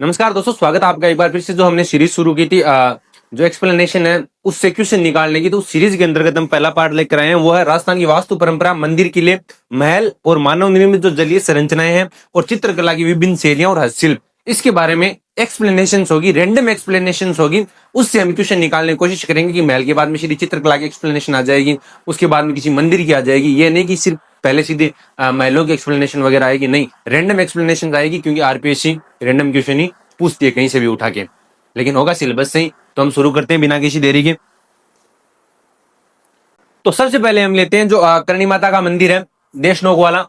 नमस्कार दोस्तों, स्वागत है आपका एक बार फिर से। जो हमने सीरीज शुरू की थी जो एक्सप्लेनेशन है उससे क्वेश्चन निकालने की, तो उस सीरीज के अंतर्गत हम पहला पार्ट लेकर आए हैं। वो है राजस्थान की वास्तु परंपरा, मंदिर, किले, महल और मानव निर्मित जो जलीय संरचनाएं हैं और चित्रकला की विभिन्न शैलियां और हस्तशिल्प, इसके बारे में एक्सप्लेनेशन होगी, रैंडम एक्सप्लेनेशन होगी। उससे हम क्वेश्चन निकालने की कोशिश करेंगे कि महल के बाद में सीधी चित्रकला की एक्सप्लेनेशन आ जाएगी, उसके बाद में किसी मंदिर की आ जाएगी। ये नहीं कि सिर्फ पहले सीधे महलों की एक्सप्लेनेशन वगैरह आएगी, नहीं, रैंडम एक्सप्लेनेशन आएगी, क्योंकि आरपीएससी रैंडम क्वेश्चन ही पूछती है कहीं से भी उठा के, लेकिन होगा सिलेबस से ही। तो हम शुरू करते हैं बिना किसी देरी के। तो सबसे पहले हम लेते हैं जो करणी माता का मंदिर है, देशनोक वाला।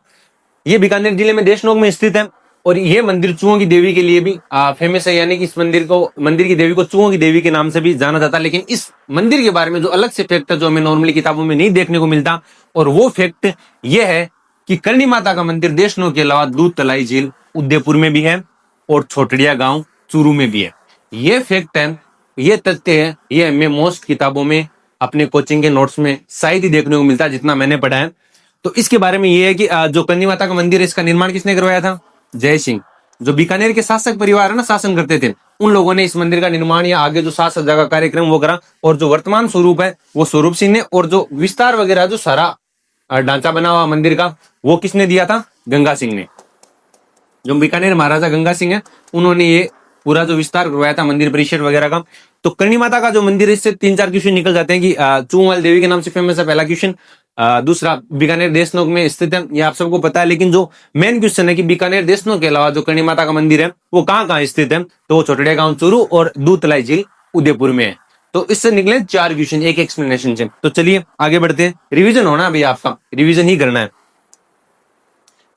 ये बीकानेर जिले में देशनोक में स्थित है और ये मंदिर चूहों की देवी के लिए भी फेमस है, यानी कि इस मंदिर की देवी को चूहों की देवी के नाम से भी जाना जाता है। लेकिन इस मंदिर के बारे में जो अलग से फैक्ट है, जो हमें नॉर्मली किताबों में नहीं देखने को मिलता, और वो फैक्ट ये है कि करणी माता का मंदिर देशनोक के अलावा दूध तलाई झील उदयपुर में भी है और छोटड़िया गांव चूरू में भी है। ये फैक्ट है, ये तथ्य है, ये हमें मोस्ट किताबों में अपने कोचिंग के नोट्स में शायद ही देखने को मिलता है, जितना मैंने पढ़ा है। तो इसके बारे में ये है कि जो करणी माता का मंदिर है, इसका निर्माण किसने करवाया था? जय सिंह। जो बीकानेर के शासक परिवार है ना, शासन करते थे, उन लोगों ने इस मंदिर का निर्माण या आगे जो साज सज्जा का कार्यक्रम वो करा। और जो वर्तमान स्वरूप है वो स्वरूप सिंह ने, और जो विस्तार वगैरह जो सारा ढांचा बना हुआ मंदिर का, वो किसने दिया था? गंगा सिंह ने। जो बीकानेर महाराजा गंगा सिंह है, उन्होंने ये पूरा जो विस्तार करवाया था मंदिर परिसर वगैरह का। तो करणी माता का जो मंदिर है, इससे 3-4 क्वेश्चन निकल जाते हैं कि चूहों वाली देवी के नाम से फेमस है, पहला क्वेश्चन। दूसरा, बीकानेर देशनोक में स्थित है, ये आप सबको पता है। लेकिन जो मेन क्वेश्चन है कि बीकानेर देशनोक के अलावा जो करणी माता का मंदिर है वो कहाँ कहाँ स्थित है, तो वो छोटड़िया गांव चूरू और दूध तलाई झील उदयपुर में है। तो इससे निकले 4 क्वेश्चन एक एक्सप्लेनेशन से। तो चलिए आगे बढ़ते हैं। रिविजन होना अभी, आपका रिविजन ही करना है।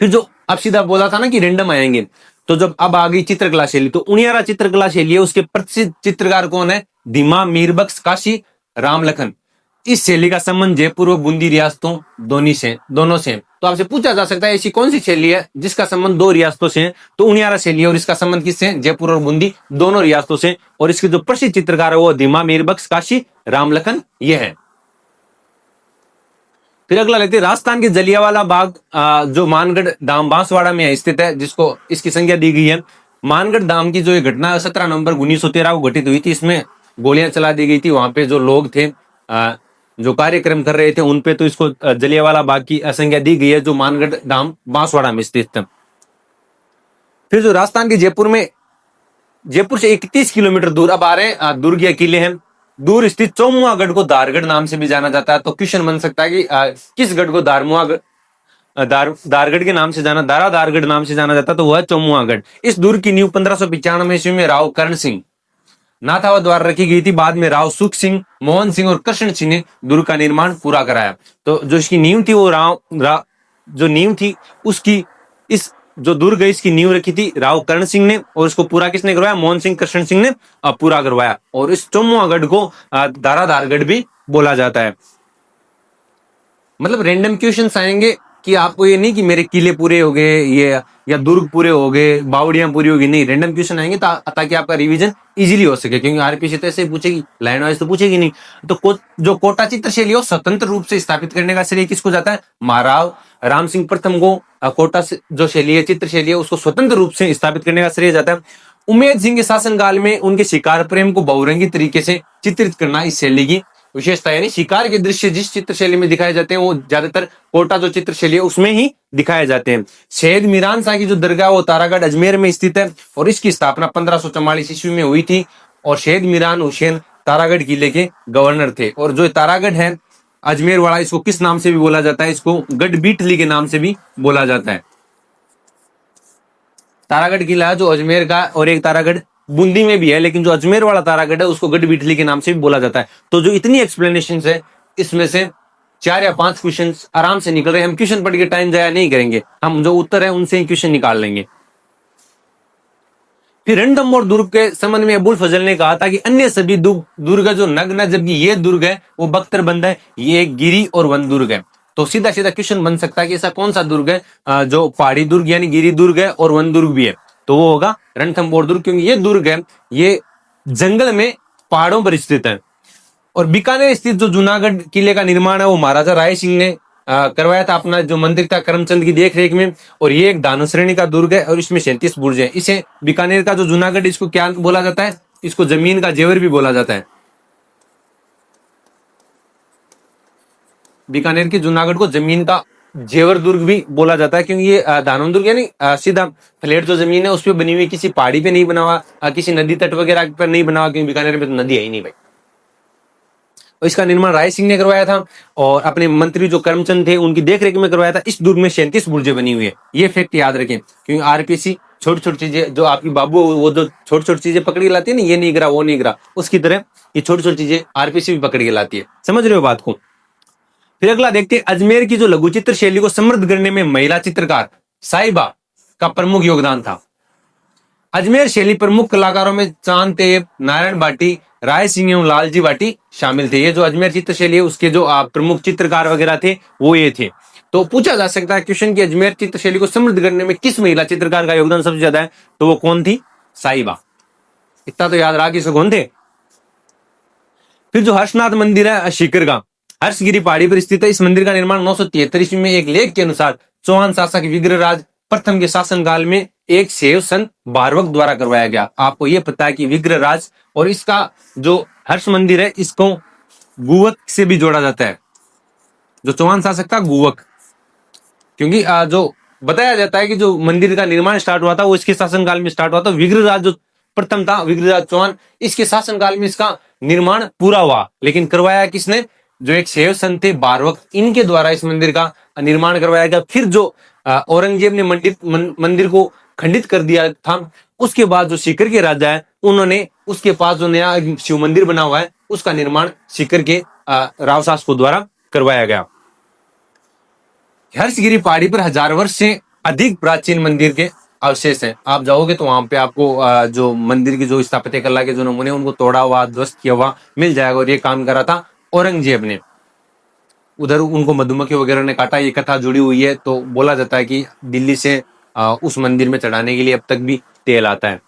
फिर जो अब सीधा बोला था ना कि रैंडम आएंगे, तो जब अब आ गई चित्रकला शैली, तो उनियारा चित्रकला शैली है, उसके प्रसिद्ध चित्रकार कौन है? धीमा, मीरबख्श, काशी, रामलखन। इस शैली का संबंध जयपुर और बूंदी रियासतों दोनों से। तो आपसे पूछा जा सकता है ऐसी कौन सी शैली है जिसका संबंध 2 रियासतों से है? तो उनियारा शैली है, और इसका संबंध किससे? जयपुर और बूंदी दोनों रियासतों से। और इसके जो प्रसिद्ध चित्रकार है वो धीमा, मीरबख्श, काशी, रामलखन ये है। फिर अगला लेते हैं राजस्थान के जलियांवाला बाग, जो मानगढ़ धाम बांसवाड़ा में स्थित है, जिसको इसकी संज्ञा दी गई है। मानगढ़ धाम की जो ये घटना है 17 नवंबर 1913 को घटित हुई थी। इसमें गोलियां चला दी गई थी, वहां पे जो लोग थे, जो कार्यक्रम कर रहे थे उन पे, तो इसको जलियांवाला बाग की संज्ञा दी गई है, जो मानगढ़ धाम बांसवाड़ा में स्थित है। फिर जो राजस्थान के जयपुर से 31 किलोमीटर दूर अब आ रहे हैं दुर्ग या किले हैं। दूर स्थित चौमुआ गढ़ को दारगढ़ नाम से भी जाना जाता है। तो क्वेश्चन बन सकता है कि किस गढ़ को दारगढ़ के नाम से दारगढ़ नाम से जाना जाता है, तो वह चौमुआगढ़। इस दुर्ग की नींव 1595 ईस्वी में राव कर्ण सिंह नाथावा द्वारा रखी गई थी। बाद में राव सुख सिंह, मोहन सिंह और कृष्ण सिंह ने दुर्ग का निर्माण पूरा कराया। तो जो इसकी नींव थी वो जो नींव थी उसकी, इस जो दुर्ग है इसकी नींव रखी थी राव कर्ण सिंह ने, और इसको पूरा किसने करवाया? मोहन सिंह, कृष्ण सिंह ने पूरा करवाया। और इस चौमुआगढ़ को दारादारगढ़ भी बोला जाता है। मतलब रैंडम क्वेश्चंस आएंगे कि आपको ये नहीं कि मेरे किले पूरे हो गए ये, या दुर्ग पूरे हो गए, बावड़ियां पूरी होगी, नहीं, रैंडम क्वेश्चन आएंगे ताकि आपका रिवीजन इजीली हो सके, क्योंकि आरपीएससी तो ऐसे पूछेगी, लाइन वाइज तो पूछेगी नहीं। तो जो कोटा चित्र शैली हो स्वतंत्र रूप से स्थापित करने का श्रेय किसको जाता है? महाराव राम सिंह प्रथम को कोटा से जो शैली है, चित्र शैली है, उसको स्वतंत्र रूप से स्थापित करने का श्रेय जाता है। उमेद सिंह के शासनकाल में उनके शिकार प्रेम को बहुरंगी तरीके से चित्रित करना इस शैली की विशेषता, यानी शिकार के दृश्य जिस चित्र शैली में दिखाए जाते हैं वो ज्यादातर कोटा जो चित्र शैली है उसमें ही दिखाए जाते हैं। शहीद मीरान शाह की जो दरगाह वो तारागढ़ अजमेर में स्थित है, और इसकी स्थापना 1544 ईस्वी में हुई थी। और शहीद मीरान हुसैन तारागढ़ किले के गवर्नर थे। और जो तारागढ़ है अजमेर वाला, इसको किस नाम से भी बोला जाता है? इसको गढ़ बीटली के नाम से भी बोला जाता है। तारागढ़ किला जो अजमेर का, और एक तारागढ़ बूंदी में भी है, लेकिन जो अजमेर वाला तारागढ़ है उसको गढ़ बीटली के नाम से भी बोला जाता है। तो जो इतनी एक्सप्लेनेशन है, इसमें से 4 या 5 क्वेश्चन आराम से निकल रहे हैं। हम क्वेश्चन पढ़ के टाइम जाया नहीं करेंगे, हम जो उत्तर है उनसे ही क्वेश्चन निकाल लेंगे। फिर रणथंभौर दुर्ग के संबंध में अबुल फजल ने कहा था कि अन्य सभी दुर्ग जो नग्न है, जबकि ये दुर्ग है वो बख्तरबंद है, ये एक गिरी और वन दुर्ग है। तो सीधा सीधा क्वेश्चन बन सकता है कि ऐसा कौन सा दुर्ग है जो पहाड़ी दुर्ग यानी गिरी दुर्ग है और वन दुर्ग भी है? तो वो होगा रणथंभौर दुर्ग, क्योंकि ये दुर्ग है ये जंगल में पहाड़ों पर स्थित है। और बीकानेर स्थित जो जूनागढ़ किले का निर्माण है वो महाराजा राय सिंह ने करवाया था अपना जो मंदिर था करमचंद की देख रेख में। और ये एक दानव श्रेणी का दुर्ग है और इसमें 37 बुर्ज है। इसे बीकानेर का जो जूनागढ़, इसको क्या बोला जाता है? इसको जमीन का जेवर भी बोला जाता है। बीकानेर की जूनागढ़ को जमीन का जेवर दुर्ग भी बोला जाता है, क्योंकि ये दानव दुर्ग यानी सीधा फ्लैट जो जमीन है उस पर बनी हुई, किसी पहाड़ी पे नहीं बना हुआ, किसी नदी तट वगैरह पर नहीं बना हुआ, क्योंकि बीकानेर में तो नदी है ही नहीं भाई। और इसका निर्माण राय सिंह ने करवाया था और अपने मंत्री जो करमचंद थे उनकी देखरेख में करवाया था। इस दुर्ग में 37 बुर्जें बनी हुई है, ये फैक्ट याद रखें, क्योंकि आरपीसी छोटी छोटी चीजें जो आपकी बाबू वो जो छोटी छोटी चीजें पकड़ के लाती है ना, ये नहीं गिरा वो नहीं गिरा, उसकी तरह ये छोटी छोटी चीजें आरपीसी भी पकड़ के लाती है। समझ रहे हो बात को? फिर अगला देखते हैं, अजमेर की जो लघु चित्र शैली को समृद्ध करने में महिला चित्रकार साहिबा का प्रमुख योगदान था। अजमेर शैली प्रमुख कलाकारों में चांद तेब, नारायण भाटी, राय सिंह एवं लालजी भाटी शामिल थे। ये जो अजमेर चित्र शैली है उसके जो प्रमुख चित्रकार वगैरह थे वो ये थे। तो पूछा जा सकता है क्वेश्चन की अजमेर चित्र शैली को समृद्ध करने में किस महिला चित्रकार का योगदान सबसे ज्यादा है? तो वो कौन थी? साहिबा। इतना तो याद रहा कि कौन थे। फिर जो हर्षनाथ मंदिर है सीकर का, हर्षगिरी पहाड़ी पर स्थित है। इस मंदिर का निर्माण 973 ईस्वी में एक लेख के अनुसार चौहान शासक विग्रहराज प्रथम के शासनकाल में एक शैव संत बारवक द्वारा करवाया गया। आपको यह पता है कि विग्रहराज और इसका जो हर्ष मंदिर है इसको गुवक से भी जोड़ा जाता है, जो चौहान शासक था गुवक, क्योंकि जो बताया जाता है कि जो मंदिर का निर्माण स्टार्ट हुआ था वो इसके शासनकाल में स्टार्ट हुआ था। विग्रहराज जो प्रथम था, विग्रहराज चौहान, इसके शासनकाल में इसका निर्माण पूरा हुआ। लेकिन करवाया किसने? जो एक शैव संत थे बारवक, इनके द्वारा इस मंदिर का निर्माण करवाया गया। फिर जो औरंगजेब ने मंदिर को खंडित कर दिया था, उसके बाद जो सीकर के राजा है उन्होंने उसके पास जो नया शिव मंदिर बना हुआ है उसका निर्माण सीकर के राव शासकों द्वारा करवाया गया। हर्षगिरी पहाड़ी पर हजार वर्ष से अधिक प्राचीन मंदिर के अवशेष हैं। आप जाओगे तो वहां पे आपको जो मंदिर की जो स्थापत्य कला के जो नमूने उनको तोड़ा हुआ, ध्वस्त किया हुआ मिल जाएगा। और ये काम करा था औरंगजेब ने। उधर उनको मधुमक्खी वगैरह ने काटा, ये कथा जुड़ी हुई है। तो बोला जाता है कि दिल्ली से उस मंदिर में चढ़ाने के लिए अब तक भी तेल आता है।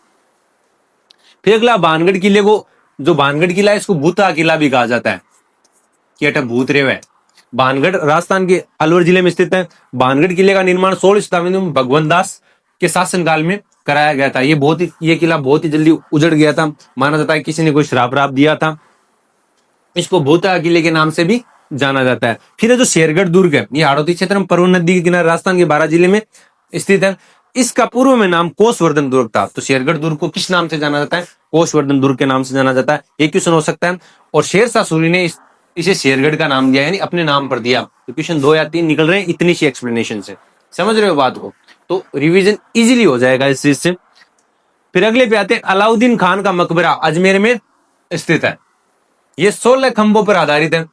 फिर अगला बानगढ़ किले को, जो बानगढ़ किला है इसको भूता किला भी कहा जाता है कि अटक भूत रेव है। बानगढ़ राजस्थान के अलवर जिले में स्थित है। बानगढ़ किले का निर्माण 16वीं शताब्दी में भगवंत दास के शासनकाल में कराया गया था। ये किला बहुत ही जल्दी उजड़ गया था। माना जाता है किसी ने कोई श्राप दिया था। इसको भूता किले के नाम से भी जाना जाता है। फिर जो शेरगढ़ दुर्ग है, ये हाड़ौती क्षेत्र में परवन नदी के किनारे राजस्थान के 12 जिले में स्थित है। इसका पूर्व में नाम कोषवर्धन दुर्ग था। तो शेरगढ़ दुर्ग को किस नाम से जाना जाता है? कोषवर्धन दुर्ग के नाम से जाना जाता है। एक क्वेश्चन हो सकता है। और शेरशाह सूरी ने इसे शेरगढ़ का नाम दिया, यानी अपने नाम पर दिया। तो क्वेश्चन 2 या 3 निकल रहे हैं इतनी सी एक्सप्लेनेशन से। समझ रहे हो बात को? तो रिवीजन इजीली हो जाएगा इस चीज से। फिर अगले पे आते हैं, अलाउद्दीन खान का मकबरा अजमेर में स्थित है। ये 16 खंभों पर आधारित है,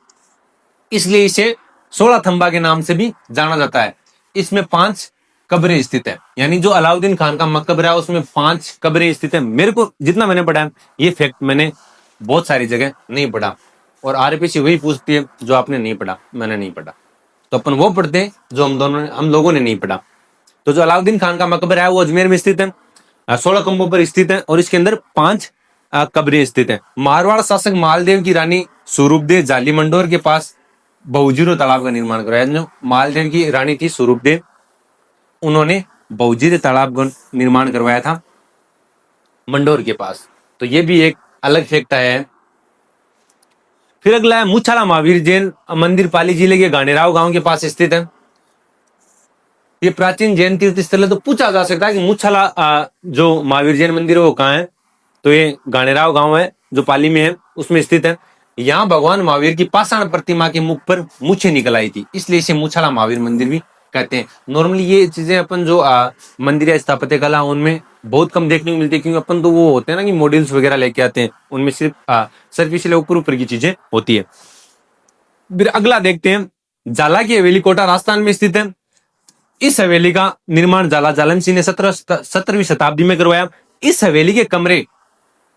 इसलिए इसे 16 खंभा के नाम से भी जाना जाता है। इसमें 5 कब्रें स्थित है, यानी जो अलाउद्दीन खान का मकबरा है उसमें 5 कब्रें स्थित है। मेरे को जितना मैंने पढ़ा है, ये फैक्ट मैंने बहुत सारी जगह नहीं पढ़ा, और आरपीसी वही पूछती है जो आपने नहीं पढ़ा, मैंने नहीं पढ़ा। तो अपन वो पढ़ते हैं जो हम लोगों ने नहीं पढ़ा। तो जो अलाउद्दीन खान का मकबरा है वो अजमेर में स्थित है, 16 खंभों पर स्थित है, और इसके अंदर 5 कब्रें स्थित है। मारवाड़ शासक मालदेव की रानी स्वरूपदेव जाली मंडोर के पास बहुजीरो तालाब का निर्माण कराया। जो मालदेव की रानी थी स्वरूपदेव, उन्होंने बहुजीरो तालाब का निर्माण करवाया था मंडोर के पास। तो ये भी एक अलग फैक्ट आया है। फिर अगला है मुछाला महावीर जैन मंदिर पाली जिले के गानेराव गांव के पास स्थित है। ये प्राचीन जैन तीर्थ स्थल है। तो पूछा जा सकता है कि मुछाला जो महावीर जैन मंदिर है वो कहाँ है? तो ये गानेराव गांव है जो पाली में है, उसमें स्थित है। यहाँ भगवान महावीर की पाषाण प्रतिमा के मुख पर मूछें निकल आई थी, इसलिए इसे मुछाला महावीर मंदिर भी कहते हैं। नॉर्मली ये चीजें अपन जो मंदिर या स्थापत्य कला उनमें बहुत कम देखने को मिलती है, क्योंकि अपन तो वो होते हैं ना कि मॉड्यूल्स वगैरह लेके आते हैं, उनमें सिर्फ इसलिए ऊपर ऊपर की चीजें होती है। फिर अगला देखते हैं, जाला की हवेली कोटा राजस्थान में स्थित है। इस हवेली का निर्माण जाला जालन सिंह ने 17वीं शताब्दी में करवाया। इस हवेली के कमरे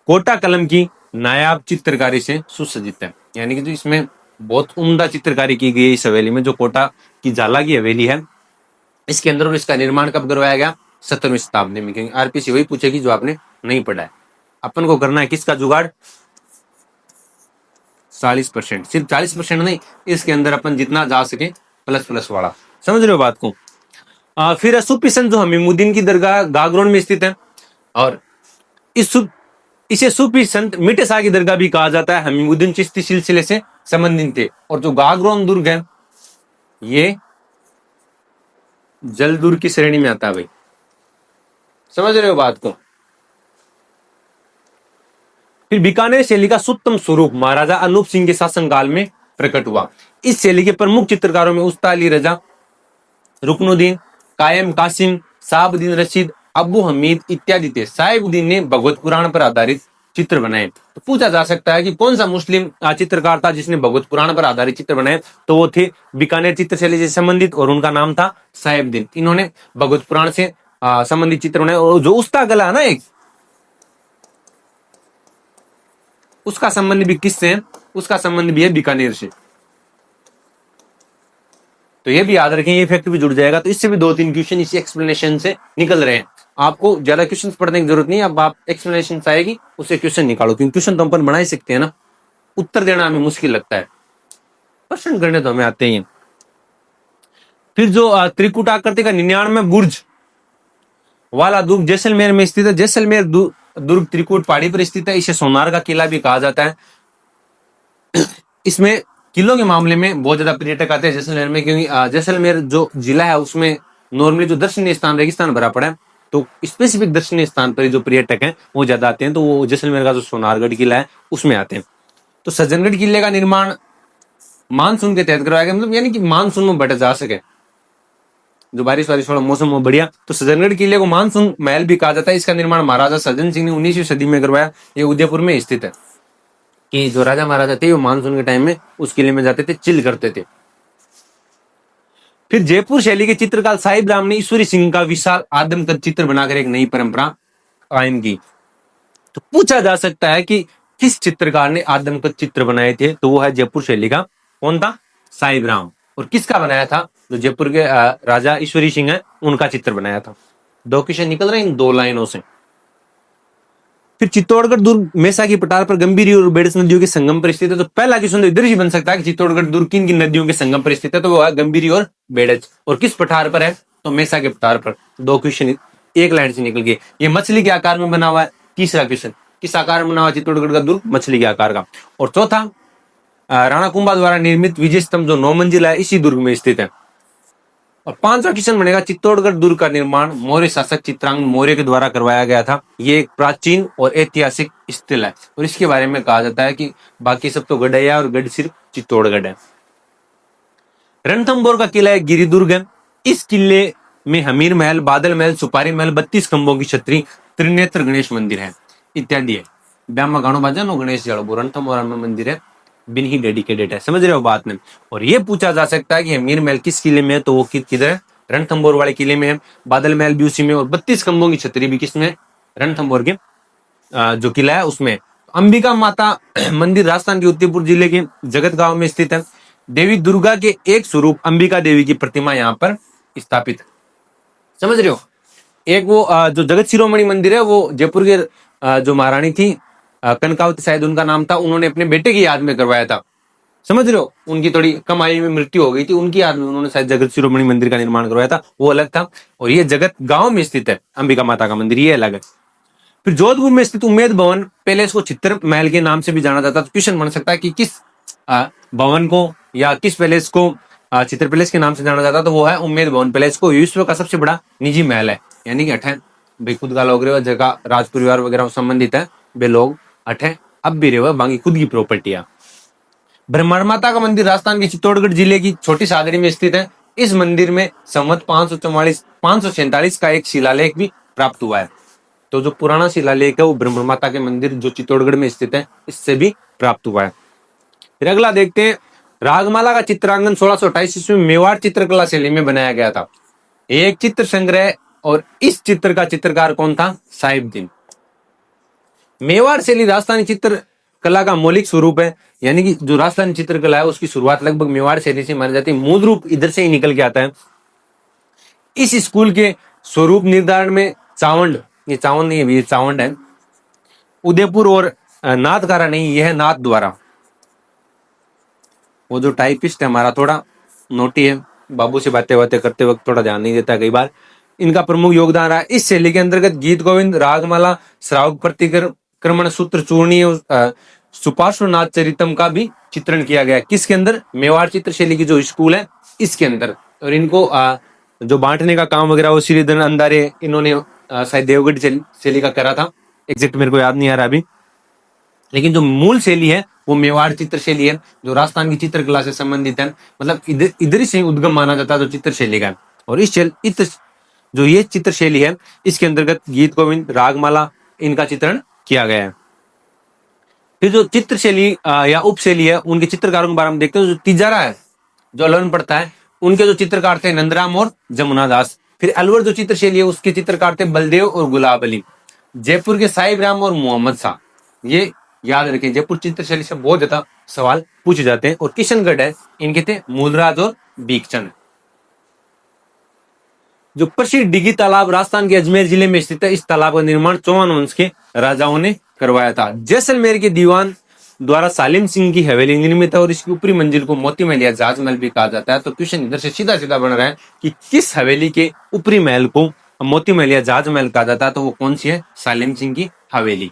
कोटा कलम की नायाब चित्रकारी से सुसज्जित है, यानी कि जो इसमें बहुत उम्दा चित्रकारी की गई है इस हवेली में, जो कोटा की जाला की हवेली है इसके अंदर। और इसका निर्माण कब करवाया गया? 17वीं शताब्दी में। क्योंकि आरपीसी वही पूछेगी जो आपने नहीं पढ़ा है। अपन को करना है किसका जुगाड़? 40%, सिर्फ 40% नहीं, इसके अंदर अपन जितना जा सके प्लस प्लस वाला, समझ रहे हो बात को। फिर सुफिसन जो हमीमुद्दीन की दरगाह गागरोन में स्थित है, और इस इसे सूफी संत मीठे शाह की दरगाह भी कहा जाता है, हमीमुद्दीन चिश्ती सिलसिले से संबंधित थे। और जो गागरोन दुर्ग है ये जल दुर्ग की श्रेणी में आता है भाई, समझ रहे हो बात को। फिर बीकानेर शैली का सुत्तम स्वरूप महाराजा अनूप सिंह के शासनकाल में प्रकट हुआ। इस शैली के प्रमुख चित्रकारों में उस्ताद अली रजा, रुकनुद्दीन, कायम कासिम, साहबुद्दीन रशीद, अबू हमीद इत्यादि थे। साहिबुद्दीन ने भगवत पुराण पर आधारित चित्र बनाए। तो पूछा जा सकता है कि कौन सा मुस्लिम चित्रकार था जिसने भगवत पुराण पर आधारित चित्र बनाए, तो वो थे बीकानेर चित्रशैली से संबंधित, और उनका नाम था साहिबुद्दीन। इन्होंने भगवत पुराण से संबंधित चित्र बनाए। और जो उस्ता कला है ना एक, उसका संबंध भी किससे है? उसका संबंध भी है बीकानेर से। तो ये भी याद रखें, ये फैक्ट भी जुड़ जाएगा। तो इससे भी 2-3 क्वेश्चन इसी एक्सप्लेनेशन से निकल रहे हैं। आपको ज्यादा क्वेश्चन पढ़ने की जरूरत नहीं, अब आप एक्सप्लेनेशन आएगी उससे क्वेश्चन निकालो, क्योंकि क्वेश्चन तो अपन बना ही सकते हैं ना, उत्तर देना हमें मुश्किल लगता है, प्रश्न करने तो हमें आते ही हैं। फिर जो त्रिकुट आकृति का 99 बुर्ज वाला दुर्ग जैसलमेर में स्थित है। जैसलमेर दुर्ग त्रिकुट पहाड़ी पर स्थित है। इसे सोनार का किला भी कहा जाता है। इसमें किलों के मामले में बहुत ज्यादा पर्यटक आते हैं जैसलमेर में, क्योंकि जैसलमेर जो जिला है उसमें नॉर्मली जो दर्शनीय स्थान रेगिस्तान भरा पड़ा है, तो स्पेसिफिक दर्शनीय स्थान पर जो पर्यटक हैं वो ज्यादा आते हैं। तो वो जैसलमेर का जो सोनारगढ़ किला है उसमें आते हैं। तो सज्जनगढ़ किले का निर्माण मानसून के तहत करवाया गया, मतलब यानी कि मानसून में बैठा जा सके, जो बारिश वाला मौसम हो बढ़िया। तो सज्जनगढ़ किले को मानसून महल भी कहा जाता है। इसका निर्माण महाराजा सज्जन सिंह ने 19वीं सदी में करवाया। ये उदयपुर में स्थित है, कि जो राजा महाराजा थे वो मानसून के टाइम में उस किले में जाते थे, चिल करते थे। फिर जयपुर शैली के चित्रकार साहिब राम ने ईश्वरी सिंह का विशाल आदमकद चित्र बनाकर एक नई परंपरा कायम की। तो पूछा जा सकता है कि किस चित्रकार ने आदमकद चित्र बनाए थे, तो वो है जयपुर शैली का कौन था? साहिब राम। और किसका बनाया था? जो जयपुर के राजा ईश्वरी सिंह है उनका चित्र बनाया था। 2 क्वेश्चन निकल रहे हैं इन 2 लाइनों से। फिर चित्तौड़गढ़ दुर्ग मेसा की पठार पर गंभीरी और बेड़स नदियों के संगम पर स्थित है। तो पहला क्वेश्चन तो इधर ही बन सकता है कि चित्तौड़गढ़ दुर्ग किन किन नदियों के संगम पर स्थित है, तो वो है गंभीरी और बेड़च। और किस पठार पर है? तो मेसा के पठार पर। 2 क्वेश्चन एक लाइन से निकल गए। ये मछली के आकार में बना हुआ है। तीसरा क्वेश्चन, किस आकार में बना हुआ चित्तौड़गढ़ का दुर्ग? मछली के आकार का। और चौथा, राणा कुंभा द्वारा निर्मित विजय स्तंभ जो 9 मंजिला है इसी दुर्ग में स्थित है। और 5वां क्वेश्चन बनेगा, चित्तौड़गढ़ दुर्ग का निर्माण मौर्य शासक चित्रांगद मौर्य के द्वारा करवाया गया था। ये एक प्राचीन और ऐतिहासिक स्थल है, और इसके बारे में कहा जाता है कि बाकी सब तो गढ़ है और गढ़ सिर्फ चित्तौड़गढ़ है। रणथंभौर का किला एक गिरिदुर्ग है। इस किले में हमीर महल, बादल महल, सुपारी महल, 32 खंभों की छतरी, त्रिनेत्र गणेश मंदिर है इत्यादि है। ब्यामा गाणो बाजा नो गणेश जाड़ो रणथंभौर में मंदिर है, बिन ही डेडिकेटेड है। समझ रहे हो बात में। और ये पूछा जा सकता है कि हमीर महल किस किले में है, तो वो किधर है? रणथंभौर वाले किले में है। बादल महल भी उसी में, और 32 खंभों की छतरी भी किसमें? रणथंभौर के जो किला है उसमें। अंबिका माता मंदिर राजस्थान के उदयपुर जिले के जगत गांव में स्थित है। देवी दुर्गा के एक स्वरूप अंबिका देवी की प्रतिमा यहाँ पर स्थापित है। समझ रहे हो। एक वो जो जगत शिरोमणि मंदिर है वो जयपुर के जो महारानी थी कनकावती शायद उनका नाम था, उन्होंने अपने बेटे की याद में करवाया था। समझ रहे हो। उनकी थोड़ी कम आयु में मृत्यु हो गई थी, उनकी याद में उन्होंने शायद जगत शिरोमणि मंदिर का निर्माण करवाया था, वो अलग था। और ये जगत गांव में स्थित है अंबिका माता का मंदिर, ये अलग है। फिर जोधपुर में स्थित उम्मेद भवन पैलेस को चित्र महल के नाम से भी जाना जाता है। तो क्वेश्चन बन सकता है कि किस भवन को या किस पैलेस को चित्र पैलेस के नाम से जाना जाता है, तो वो है उम्मेद भवन पैलेस को। विश्व का सबसे बड़ा निजी महल है, यानी कि 8 भाई खुद का लोग रहे जगह राज परिवार वगैरह संबंधित है वे लोग 8 अब भी रहे बाकी खुद की प्रॉपर्टी है। ब्रह्मांड माता का मंदिर राजस्थान के चित्तौड़गढ़ जिले की छोटी सादरी में स्थित है। इस मंदिर में संवत 547 का एक शिलालेख भी प्राप्त हुआ है। तो जो पुराना शिलालेख है वो ब्रह्मांड माता के मंदिर जो चित्तौड़गढ़ में स्थित है इससे भी प्राप्त हुआ है। फिर अगला देखते हैं, रागमाला का चित्रांकन 1628 ईस्वी में मेवाड़ चित्रकला शैली में बनाया गया था। एक चित्र संग्रह, और इस चित्र का चित्रकार कौन था? साहिबुद्दीन। मेवाड़ शैली राजस्थानी चित्र कला का मौलिक स्वरूप है, यानी कि जो राजस्थानी चित्रकला है उसकी शुरुआत लगभग मेवाड़ शैली से मानी जाती है। मूल रूप इधर से ही निकल के आता है। इस स्कूल के स्वरूप निर्धारण में चावंड, ये चावंड नहीं है, ये चावंड है, उदयपुर और नाथकारा नहीं, यह है नाथ द्वारा। वो जो टाइपिस्ट है हमारा थोड़ा नोटी है, बाबू से बातें बातें करते वक्त थोड़ा ध्यान नहीं देता कई बार। इनका प्रमुख योगदान रहा। इस शैली के अंतर्गत गीत गोविंद, रागमाला, श्रावक प्रतिक्रमण, सूत्र चूर्णी, सुपार्श्वनाथ चरितम का भी चित्रण किया गया। किसके अंदर? मेवाड़ चित्र शैली की जो स्कूल है इसके अंदर। और इनको जो बांटने का काम वगैरह वो श्रीधर अंधारे इन्होंने शायद देवगढ़ शैली का करा था, एग्जैक्ट मेरे को याद नहीं आ रहा अभी। लेकिन जो मूल शैली है वो मेवाड़ चित्र शैली है, जो राजस्थान की चित्रकला से संबंधित है। मतलब इधर ही से उद्गम माना जाता है जो चित्र शैली का है। और जो ये चित्र शैली है इसके अंतर्गत गीत गोविंद, रागमाला इनका चित्रण किया गया है। फिर जो चित्र शैली या उप शैली है उनके चित्रकारों के बारे में देखते हैं। जो तिजारा है, जो अलवर पड़ता है, उनके जो चित्रकार थे नंदराम और जमुना दास। फिर अलवर जो चित्र शैली है उसके चित्रकार थे बलदेव और गुलाब अली। जयपुर के साहिब राम और मोहम्मद शाह, ये याद रखें, जयपुर चित्र शैली से बहुत ज्यादा सवाल पूछे जाते हैं। और किशनगढ़ है, इनके थे मूलराज और बीकचंद। जो प्रसिद्ध डिगी तालाब राजस्थान के अजमेर जिले में स्थित है, इस तालाब का निर्माण चौहान वंश के राजाओं ने करवाया था। जैसलमेर के दीवान द्वारा सालिम सिंह की हवेली निर्मित है और इसकी ऊपरी मंजिल को मोती महल या जहाज महल भी कहा जाता है। तो क्वेश्चन इधर से सीधा सीधा बन रहा है कि किस हवेली के ऊपरी महल को मोती महल या जहाज महल कहा जाता है, तो वो कौन सी है? सालिम सिंह की हवेली।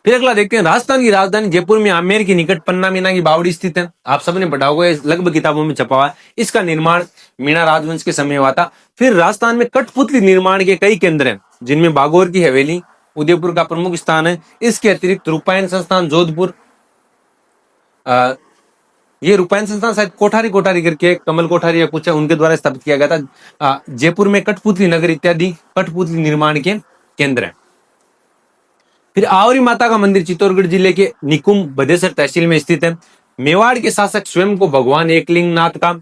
फिर अगला देखते हैं, राजस्थान की राजधानी जयपुर में आमेर के निकट पन्ना मीना की बावड़ी स्थित है। आप सबने पढ़ा होगा, लगभग किताबों में छपा हुआ है। इसका निर्माण मीना राजवंश के समय हुआ था। फिर राजस्थान में कठपुतली निर्माण के कई केंद्र हैं, जिनमें बागोर की हवेली उदयपुर का प्रमुख स्थान है। इसके अतिरिक्त रूपायन संस्थान जोधपुर, ये रूपायन संस्थान शायद कोठारी करके कमल कोठारी या कुछ है, उनके द्वारा स्थापित किया गया था। जयपुर में कठपुतली नगर इत्यादि कठपुतली निर्माण के केंद्र है। फिर आवरी माता का मंदिर चित्तौड़गढ़ जिले के निकुंम बदेसर तहसील में स्थित है। मेवाड़ के शासक स्वयं को भगवान एकलिंग नाथ का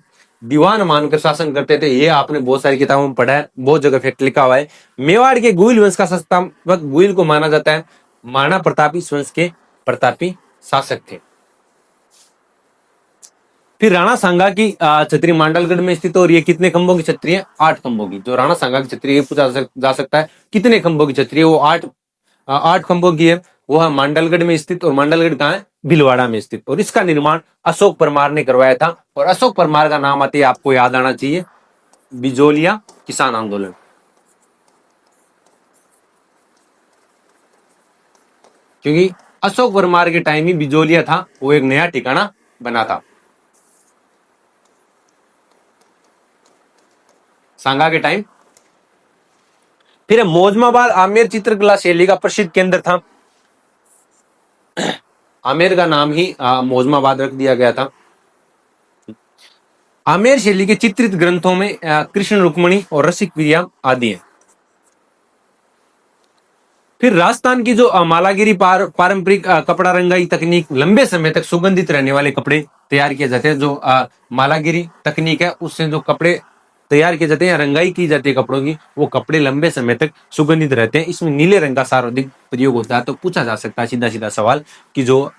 दीवान मानकर शासन करते थे। ये आपने बहुत सारी किताबों में पढ़ा है, बहुत जगह फैक्ट लिखा हुआ है। मेवाड़ के गुइल वंश का संस्थापक गुइल को माना जाता है। महाराणा प्रतापी वंश के प्रतापी शासक थे। फिर राणा सांगा की छतरी मांडलगढ़ में स्थित, और ये कितने खंभों की छतरी है? 8 खंभों की। जो राणा सांगा की छतरी है पूछा जा सकता है कितने खंभों की छतरी है? वो 8 खंभों की है। वो है मांडलगढ़ में स्थित, और मांडलगढ़ कहाँ है? भीलवाड़ा में स्थित। और इसका निर्माण अशोक परमार ने करवाया था। और अशोक परमार का नाम आते ही आपको याद आना चाहिए बिजोलिया किसान आंदोलन, क्योंकि अशोक परमार के टाइम ही बिजोलिया था, वो एक नया ठिकाना बना था सांगा के टाइम। फिर मोजमाबाद आमेर चित्रकला शैली का प्रसिद्ध केंद्र था। आमेर का नाम ही मोजमाबाद रख दिया गया था। आमेर शैली के चित्रित ग्रंथों में कृष्ण रुक्मणी और रसिक प्रिया आदि हैं। फिर राजस्थान की जो मालागिरी पारंपरिक कपड़ा रंगाई तकनीक, लंबे समय तक सुगंधित रहने वाले कपड़े तैयार किए जाते हैं। जो मालागिरी तकनीक है उससे जो कपड़े तैयार किए जाते हैं या रंगाई की जाती है कपड़ों की, वो कपड़े लंबे समय तक सुगंधित रहते हैं। इसमें नीले रंग का सर्वाधिक प्रयोग होता है। तो पूछा जा सकता है सीधा सीधा सवाल कि जो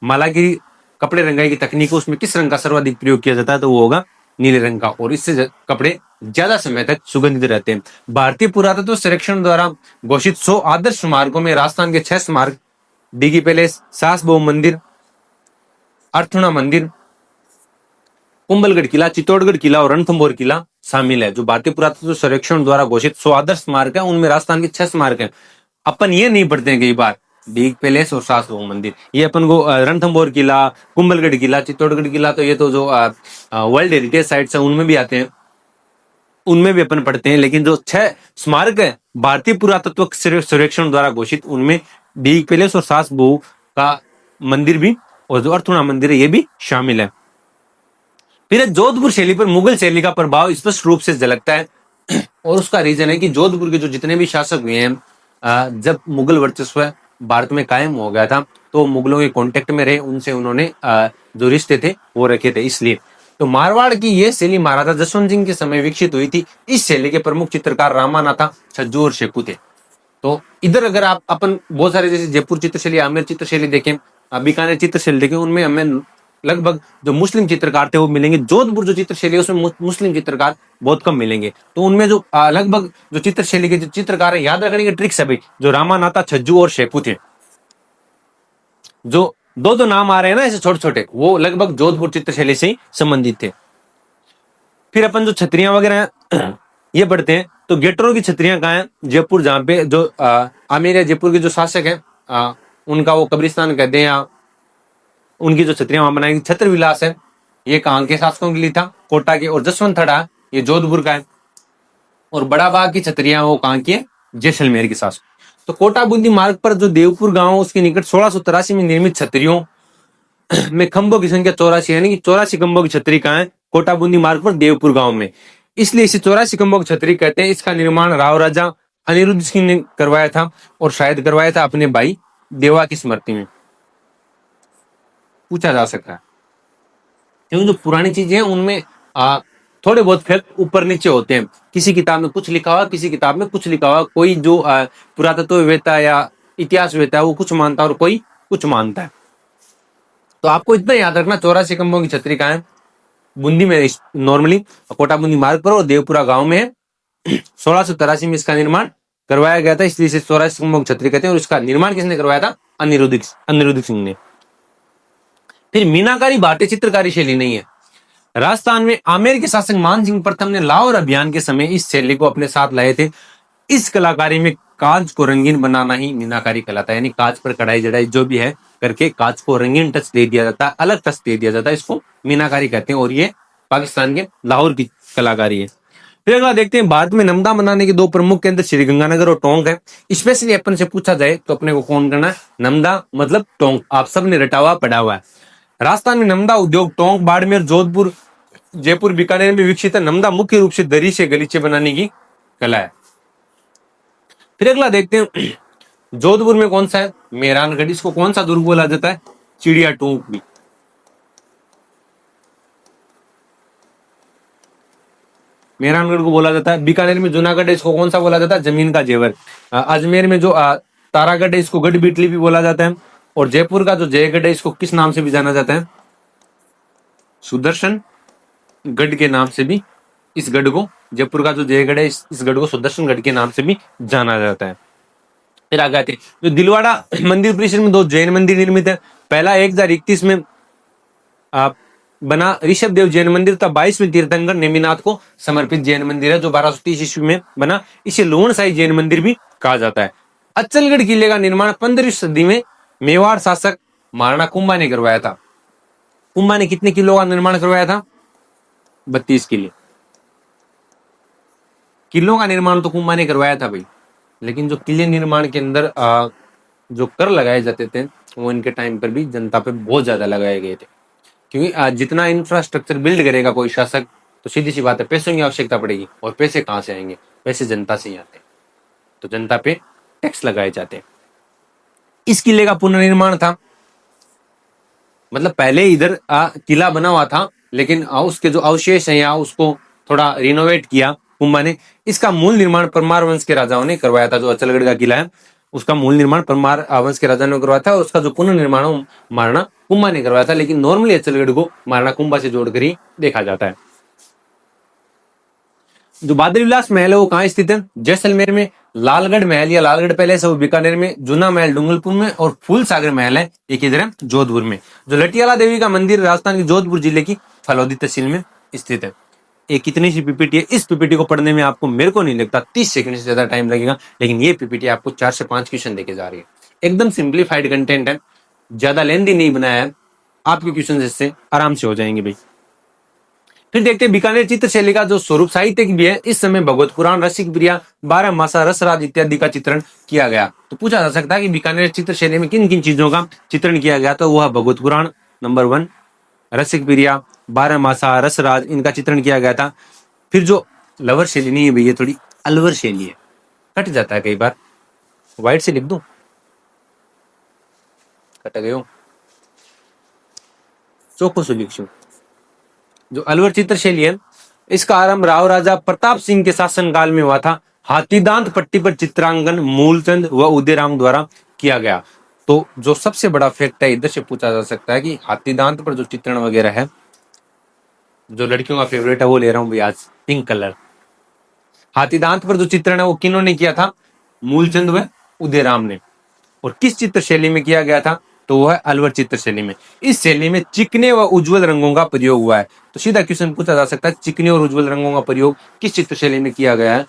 मालागिरी कपड़े रंगाई की तकनीक है उसमें किस रंग का सर्वाधिक प्रयोग किया जाता है, तो वो होगा नीले रंग का, और इससे कपड़े ज्यादा समय तक सुगंधित रहते हैं। भारतीय पुरातत्व सर्वेक्षण द्वारा घोषित 100 आदर्श स्मारकों में राजस्थान के 6 स्मारक, डिगी पैलेस, सास बहु मंदिर, अर्थुणा मंदिर, कुंभलगढ़ किला, चित्तौड़गढ़ किला और रणथंभौर किला शामिल है। जो भारतीय पुरातत्व सर्वेक्षण द्वारा घोषित 100 आदर्श स्मारक है उनमें राजस्थान के 6 स्मारक हैं। अपन ये नहीं पढ़ते हैं कई बार, डिग पैलेस और सास बहु मंदिर, ये अपन को रणथंभौर किला, कुंभलगढ़ किला, चित्तौड़गढ़ किला, तो ये तो जो वर्ल्ड हेरिटेज साइट्स है उनमें भी आते हैं, उनमें भी अपन पढ़ते हैं। लेकिन जो 6 स्मारक है भारतीय पुरातत्व सर्वेक्षण द्वारा घोषित, उनमें डिग पैलेस और सास बहु का मंदिर भी, और जो अर्थुणा मंदिर है ये भी शामिल है। फिर जोधपुर शैली पर मुगल शैली का प्रभाव स्पष्ट रूप से झलकता है, और उसका रीजन है कि जोधपुर के जो जितने भी शासक हुए हैं, जब मुगल वर्चस्व भारत में कायम हो गया था तो मुगलों के कांटेक्ट में रहे, उनसे उन्होंने जो रिश्ते थे वो रखे थे। इसलिए तो मारवाड़ की यह शैली महाराजा जसवंत सिंह के समय विकसित हुई थी। इस शैली के प्रमुख चित्रकार रामानाथा, छज्जू और शेपू थे। तो इधर अगर आप अपन बहुत सारे जैसे जयपुर चित्रशैली, आमेर चित्रशैली देखें, बीकानेर चित्रशैली देखें, उनमें हमें लगभग जो मुस्लिम चित्रकार थे वो मिलेंगे। जोधपुर जो चित्रशैली है उसमें मुस्लिम चित्रकार बहुत कम मिलेंगे। तो उनमें जो लगभग जो चित्रशैली के जो चित्रकार है, याद रखने की ट्रिक्स है भाई, जो रामानाथा, छज्जू और शेपू थे, जो दो नाम आ रहे हैं ना ऐसे छोटे छोटे, वो लगभग जोधपुर चित्रशैली से ही संबंधित थे। फिर अपन जो छतरियां वगैरह हैं ये पढ़ते हैं। तो गेटरों की छतरियां कहाँ है? जयपुर, जहाँ पे जो आमेर या जयपुर के जो शासक है उनका वो कब्रिस्तान कहते हैं, या उनकी जो छतरियां वहां बनाई। छत्र विलास है, ये कहाँ के शासकों के लिए था? कोटा के। और जसवंत थड़ा ये जोधपुर का है। और बड़ा बाग की छतरियां वो कहाँ की है? जैसलमेर के शासक। तो कोटा बूंदी मार्ग पर जो देवपुर गांव उसके निकट 1683 में निर्मित छतरियों में खंभों की संख्या 84, यानी कि 84 खंभों की छतरी कहाँ है? कोटा बूंदी मार्ग पर देवपुर गांव में। इसलिए इसे 84 खंभों की छतरी कहते हैं। इसका निर्माण राव राजा अनिरुद्ध सिंह ने करवाया था, और शायद करवाया था अपने भाई देवा की स्मृति में, पूछा जा सकता है। क्योंकि जो पुरानी चीजें हैं उनमें थोड़े बहुत फैक्ट ऊपर नीचे होते हैं। किसी किताब में कुछ लिखा हुआ, किसी किताब में कुछ लिखा हुआ। कोई जो पुरातत्ववेत्ता या इतिहास वेत्ता है वो कुछ मानता है और कोई कुछ मानता है। तो आपको इतना याद रखना, 84 खंभों की छतरी कहाँ है? बूंदी में, नॉर्मली कोटा बूंदी मार्ग पर, और देवपुरा गांव में है। 1683 में इसका निर्माण करवाया गया था, इसलिए इसे 84 खंभों की छतरी कहते हैं। और इसका निर्माण किसने करवाया था? अनिरुद्ध सिंह ने। फिर मीनाकारी भारतीय चित्रकारी शैली नहीं है। राजस्थान में आमेर के शासक मान सिंह प्रथम ने लाहौर अभियान के समय इस शैली को अपने साथ लाए थे। इस कलाकारी में कांच को रंगीन बनाना ही मीनाकारी कहलाता है, यानी कांच पर कढ़ाई जड़ाई जो भी है करके कांच को रंगीन टच दे दिया जाता है, अलग टच दे दिया जाता है, इसको मीनाकारी कहते हैं। और ये पाकिस्तान के लाहौर की कलाकारी है। फिर अगला देखते हैं, भारत में नमदा बनाने के दो प्रमुख केंद्र श्री गंगानगर और टोंक है। स्पेशली अपन से पूछा जाए तो अपने को कौन करना है? नमदा मतलब टोंक, आप सब ने रटा हुआ पढ़ा हुआ है। राजस्थान में नमदा उद्योग टोंक, बाड़मेर, जोधपुर, जयपुर, बीकानेर में विकसित है। नमदा मुख्य रूप से दरी से गलीचे बनाने की कला है। फिर अगला देखते हैं, जोधपुर में कौन सा है? मेहरानगढ़। इसको कौन सा दुर्ग बोला जाता है? चिड़िया टोंक भी। मेहरानगढ़ को बोला जाता है। बीकानेर में जूनागढ़ है, इसको कौन सा बोला जाता है? जमीन का जेवर। अजमेर में जो तारागढ़ है इसको गढ़ बिटली भी बोला जाता है। और जयपुर का जो जयगढ़ है इसको किस नाम से भी जाना जाता है? सुदर्शन गढ़ के नाम से भी इस गढ़ को, जयपुर का जो जयगढ़ है इस गढ़ को सुदर्शन गढ़ के नाम से भी जाना जाता है। फिर आगे आते हैं, जो दिलवाड़ा मंदिर परिसर में दो जैन मंदिर निर्मित है। पहला 1031 में आप बना ऋषभ देव जैन मंदिर था। 22वें तीर्थंकर नेमिनाथ को समर्पित जैन मंदिर है, जो 1230 ईस्वी में बना। इसे लोण साई जैन मंदिर भी कहा जाता है। अच्चलगढ़ किले का निर्माण 15वीं सदी में मेवाड़ शासक महाराणा कुंभा ने करवाया था। कुंभा ने कितने किलो का निर्माण करवाया था? 32 किलो। किलों का निर्माण तो कुंभा ने करवाया था भाई, लेकिन जो किले निर्माण के अंदर जो कर लगाए जाते थे वो इनके टाइम पर भी जनता पे बहुत ज्यादा लगाए गए थे। क्योंकि जितना इंफ्रास्ट्रक्चर बिल्ड करेगा कोई शासक, तो सीधी सी बात है पैसों की आवश्यकता पड़ेगी। और पैसे कहाँ से आएंगे? पैसे जनता से ही आते हैं। तो जनता पे टैक्स लगाए जाते हैं। इस किले का पुनर्निर्माण था, मतलब पहले इधर किला बना हुआ था, लेकिन उसके जो अवशेष हैं या उसको थोड़ा रिनोवेट किया कुंभा ने। इसका मूल निर्माण परमार वंश के राजाओं ने करवाया था। जो अचलगढ़ का किला है उसका मूल निर्माण परमार वंश के राजा ने करवाया था, और उसका जो पुनर्निर्माण महाराणा कुंभा ने करवाया था। लेकिन नॉर्मली अचलगढ़ को महाराणा कुंभा से जोड़कर ही देखा जाता है। जो बादल विलास महल है वो कहाँ स्थित है? जैसलमेर में। लालगढ़ महल या लालगढ़ पैलेस है वो बीकानेर में। जूना महल डुंगलपुर में। और फूल सागर महल है एक इधर है जोधपुर में। जो लटियाला देवी का मंदिर राजस्थान के जोधपुर जिले की फलौदी तहसील में स्थित है। एक कितनी सी पीपीटी है, इस पीपीटी को पढ़ने में आपको, मेरे को नहीं लगता 30 सेकंड से ज्यादा टाइम लगेगा, लेकिन ये पीपीटी आपको 4 से 5 क्वेश्चन देके जा रही है। एकदम सिंप्लीफाइड कंटेंट है, ज्यादा लेंथी नहीं बनाया है। आपके क्वेश्चन इससे आराम से हो जाएंगे भाई। फिर देखते हैं बीकानेर चित्रशैली का जो स्वरूप साहित्यिक भी है। इस समय भगवत पुराण, रसिक प्रिया, 12 मासा, रसराज इत्यादि का चित्रण किया गया। तो पूछा जा सकता है कि बीकानेर चित्रशैली में किन किन चीजों का चित्रण किया गया? तो वह भगवत पुराण नंबर 1, रसिक प्रिया, 12 मासा, रसराज, इनका चित्रण किया गया था। फिर जो लवर शैली नहीं है भैया, थोड़ी अलवर शैली है, कट जाता है कई बार। वाइट से लिख दूं? कट गयो, चौको से लिख। जो अलवर चित्र शैली है इसका आरंभ राव राजा प्रताप सिंह के शासनकाल में हुआ था। हाथीदांत पट्टी पर चित्रांकन मूलचंद व उदयराम द्वारा किया गया। तो जो सबसे बड़ा फैक्ट है इधर से पूछा जा सकता है कि हाथीदांत पर जो चित्रण वगैरह है, जो लड़कियों का फेवरेट है वो ले रहा हूं भाई आज, पिंक कलर। हाथीदांत पर जो चित्रण है वो किन्होंने किया था? मूलचंद व उदयराम ने। और किस चित्र शैली में किया गया था? तो वो है अलवर चित्र शैली में। इस शैली में चिकने व उज्जवल रंगों का प्रयोग हुआ है। तो सीधा क्वेश्चन पूछा जा सकता है, चिकने और उज्जवल रंगों का प्रयोग किस चित्र शैली में किया गया है?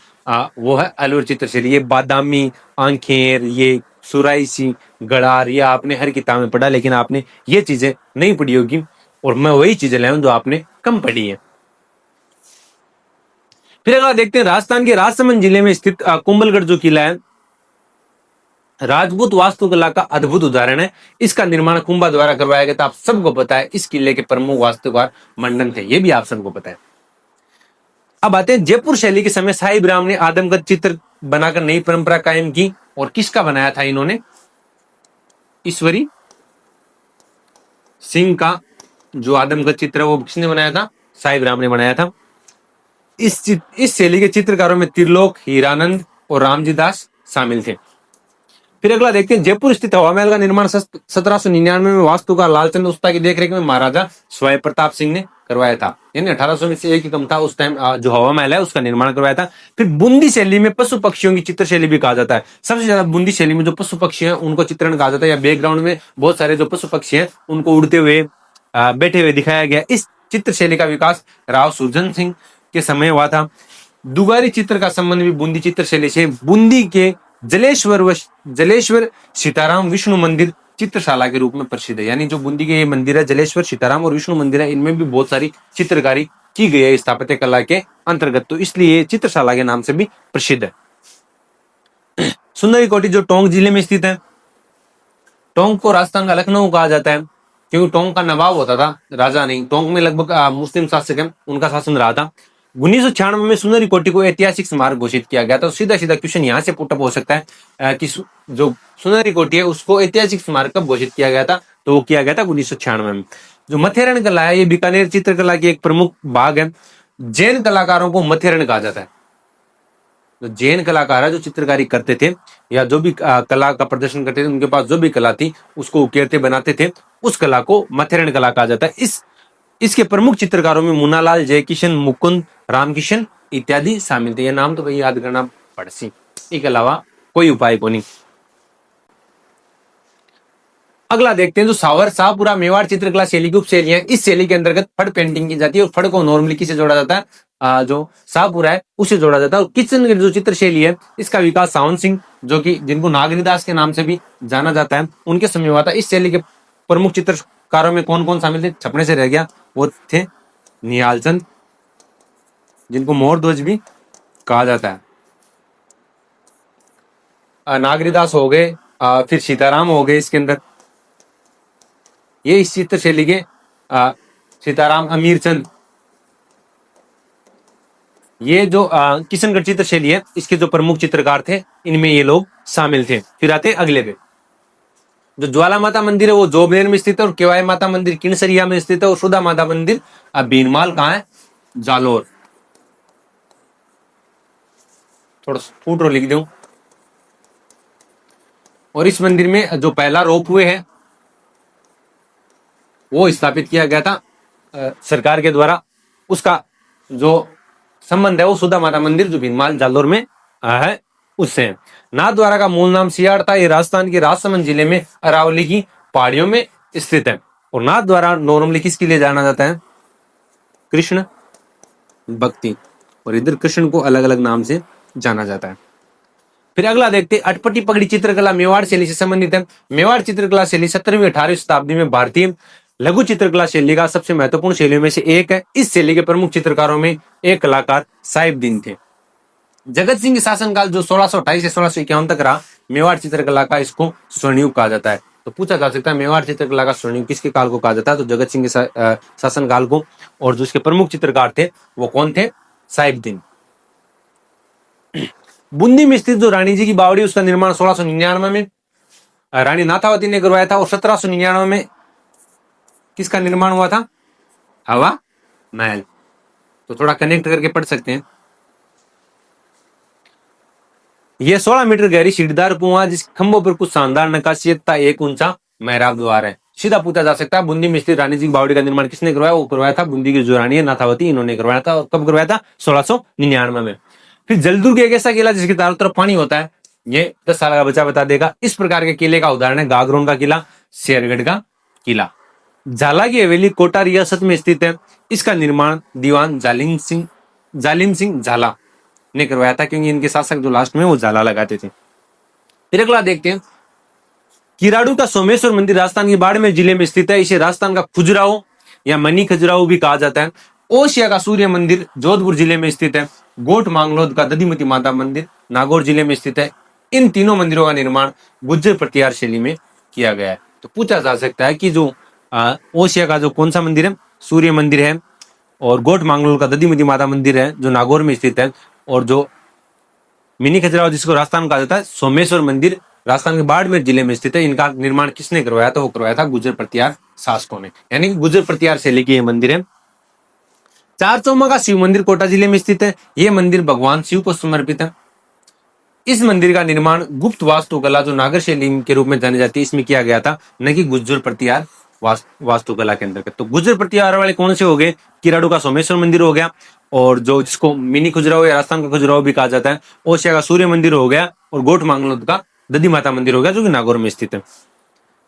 वो है अलवर चित्र शैली। ये बादामी, आंखेर, ये सुराई सी, गड़ार, ये आपने हर किताब में पढ़ा, लेकिन आपने ये चीजें नहीं पढ़ी होगी, और मैं वही चीजें लाया हूं जो आपने कम पढ़ी है। फिर अगर देखते हैं राजस्थान के राजसमंद जिले में स्थित कुंभलगढ़ जो किला है, राजपूत वास्तुकला का अद्भुत उदाहरण है। इसका निर्माण कुंभा द्वारा करवाया गया था। आप सबको पता है इस किले के प्रमुख वास्तुकार मंडन थे, ये भी आप सबको पता है। अब आते हैं जयपुर शैली के समय साहिब राम ने आदमकद चित्र बनाकर नई परंपरा कायम की। और किसका बनाया था इन्होंने? ईश्वरी सिंह का जो आदमकद चित्र है वो किसने बनाया था? साहिब राम ने बनाया था। इस शैली के चित्रकारों में त्रिलोक, हीरानंद और रामजी दास शामिल थे। फिर अगला देखते हैं, जयपुर स्थित हवा महल का निर्माण 1799 में वास्तुकार लालचंद उस्ता की देखरेख में महाराजा स्वाय प्रताप सिंह ने करवाया था। यानी 1800 में से एक ही कम था उस टाइम जो हवा महल है उसका निर्माण करवाया था। फिर बूंदी शैली में पशु पक्षियों की चित्र शैली भी कहा जाता है। सबसे ज्यादा बूंदी शैली में जो पशु पक्षी हैं उनको चित्रण कहा जाता है, या बैकग्राउंड में बहुत सारे जो पशु पक्षी हैं उनको उड़ते हुए बैठे हुए दिखाया गया। इस चित्र शैली का विकास राव सुरजन सिंह के समय हुआ था। दुगारी चित्र का संबंध भी बूंदी चित्र शैली से। बूंदी के जलेश्वर सीताराम विष्णु मंदिर चित्रशाला के रूप में प्रसिद्ध है। यानी जो बूंदी के ये मंदिर है, जलेश्वर सीताराम और विष्णु मंदिर है, इनमें भी बहुत सारी चित्रकारी की गई है स्थापत्य कला के अंतर्गत, तो इसलिए चित्रशाला के नाम से भी प्रसिद्ध है। सुंदरी कोटी जो टोंक जिले में स्थित है। टोंक को राजस्थान का लखनऊ कहा जाता है, क्योंकि टोंक का नवाब होता था, राजा नहीं। टोंक में लगभग मुस्लिम शासक है, उनका शासन रहा था। 1996 में सुंदरी कोटी को ऐतिहासिक स्मारक घोषित किया गया था। तो सीधा सीधा क्वेश्चन यहाँ से पुटअप हो सकता है कि जो सुंदरी कोटी है उसको ऐतिहासिक स्मारक कब घोषित किया गया था? तो वो किया गया था 1996 में। जो मथेरण कला है, ये बीकानेर चित्रकला की एक प्रमुख भाग है। जैन कलाकारों को मथेरण कहा जाता है। जो जैन कलाकार है जो चित्रकारी करते थे या जो भी कला का प्रदर्शन करते थे, उनके पास जो भी कला थी उसको उकेरते बनाते थे, उस कला को मथेरण कला कहा जाता है। इसके प्रमुख चित्रकारों में मुन्नालाल, जयकिशन, मुकुंद, रामकिशन इत्यादि शामिल थे। ये नाम तो भाई याद करना पड़सी, इसके अलावा कोई उपाय को नहीं। अगला देखते हैं, जो सावर शाहपुरा मेवाड़ चित्रकला शैली की उपशैली है। इस शैली के अंतर्गत फड़ पेंटिंग की जाती है, और फड़ को नॉर्मली किसे जोड़ा जाता है? जो शाहपुरा है उसे जोड़ा जाता है। और किचन की जो चित्र शैली है इसका विकास सावन सिंह, जो कि जिनको नागरीदास के नाम से भी जाना जाता है, उनके समय हुआ था। इस शैली के प्रमुख चित्रकारों में कौन कौन शामिल थे? छपने से रह गया, वो थे निहालचंद, जिनको मोरध्वज भी कहा जाता है। नागरीदास हो गए, फिर सीताराम हो गए इसके अंदर। ये इस चित्र शैली के सीताराम, अमीरचंद, ये जो किशनगढ़ चित्र शैली है इसके जो प्रमुख चित्रकार थे इनमें ये लोग शामिल थे। फिर आते अगले पे, जो ज्वाला माता मंदिर है वो जोबनेर में स्थित है, और केवाई माता मंदिर किनसरिया में स्थित है, और सुधा माता मंदिर बीनमाल कहाँ है? जालोर। थोड़ा फूट रो लिख दूं। और इस मंदिर में जो पहला रोपवे है वो स्थापित किया गया था सरकार के द्वारा। उसका जो संबंध है वो सुधा माता मंदिर जो भीनमाल जालोर में है उससे। नाथ द्वारा का मूल नाम सियाड़ था। ये राजस्थान के राजसमंद जिले में अरावली की पहाड़ियों में स्थित है। और नाथ द्वारा नॉर्मली किसके लिए जाना जाता है? कृष्ण भक्ति, और इधर कृष्ण को अलग अलग नाम से जाना जाता है। फिर अगला देखते हैं, अटपटी पगड़ी चित्रकला मेवाड़ शैली से संबंधित है। मेवाड़ चित्रकला शैली 17वीं 18वीं शताब्दी में भारतीय लघु चित्रकला शैली का सबसे महत्वपूर्ण शैलियों में से एक है। इस शैली के प्रमुख चित्रकारों में एक कलाकार साहिबदीन थे। जगत सिंह के शासनकाल जो 1628 से 1651 तक रहा, मेवाड़ चित्रकला का इसको स्वर्णयुग कहा जाता है। तो पूछा जा सकता है मेवाड़ चित्रकला का स्वर्णयुग किसके काल को कहा जाता है? तो जगत सिंह के शासनकाल को। और जो इसके प्रमुख चित्रकार थे वो कौन थे? साहिबदीन। बूंदी में स्थित जो रानी जी की बावड़ी उसका निर्माण 1699 में रानी नाथावती ने करवाया था। और 1799 में किसका निर्माण हुआ था? हवा महल। तो थोड़ा कनेक्ट करके पढ़ सकते हैं। यह 16 मीटर गहरी सीढ़ीदार कुआं जिस खंभों पर कुछ शानदार नक्काशी तथा एक ऊंचा मेहराब द्वार है। सीधा पूछा जा सकता है बूंदी में स्थित रानी जी की बावड़ी का निर्माण किसने करवाया? वो करवाया था बूंदी की जो रानी है नाथावती, इन्होंने करवाया था। और कब करवाया था? 1699 में। फिर जलदुर्ग एक ऐसा किला जिसके चारों तरफ पानी होता है। ये 10 साल का बच्चा बता देगा। इस प्रकार के किले का उदाहरण है गागरोन का किला, शेरगढ़ का किला। झाला की हवेली कोटा रियासत में स्थित है। इसका निर्माण दीवान जालिम सिंह झाला ने करवाया था, क्योंकि इनके शासक जो लास्ट में वो झाला लगाते थे। फिर अगला देखते हैं, किराड़ू का सोमेश्वर मंदिर राजस्थान के बाड़मेर जिले में स्थित है। इसे राजस्थान का खजुराहो या मनी खजुराहो भी कहा जाता है। ओशिया का सूर्य मंदिर जोधपुर जिले में स्थित है। गोट मांगलोद का दधिमती माता मंदिर नागौर जिले में स्थित है। इन तीनों मंदिरों का निर्माण गुज्जर प्रतिहार शैली में किया गया है। तो पूछा जा सकता है कि जो ओशिया का जो कौन सा मंदिर है, सूर्य मंदिर है, और गोट मांगलोद का दधिमती माता मंदिर है जो नागौर में स्थित है, और जो मिनी खजुराहो जिसको राजस्थान कहा जाता है सोमेश्वर मंदिर राजस्थान के बाड़मेर जिले में स्थित है। इनका निर्माण किसने करवाया था? वो करवाया था गुर्जर प्रतिहार शासकों ने, यानी कि गुर्जर प्रतिहार शैली की ये मंदिर है। चार चौमा का शिव मंदिर कोटा जिले में स्थित है। यह मंदिर भगवान शिव को समर्पित है। इस मंदिर का निर्माण गुप्त वास्तुकला जो नागर शैली के रूप में जानी जाती है इसमें किया गया था, न कि गुर्जर प्रतिहार वास्तुकला के अंतर्गत। तो गुर्जर प्रतिहार वाले कौन से हो गए? किराड़ू का सोमेश्वर मंदिर हो गया, और जो जिसको मिनी खजुराहो या राजस्थान का खजुराहो भी कहा जाता है, ओशिया का सूर्य मंदिर हो गया, और गोट मांगलोद का दधी माता मंदिर हो गया जो कि नागौर में स्थित है।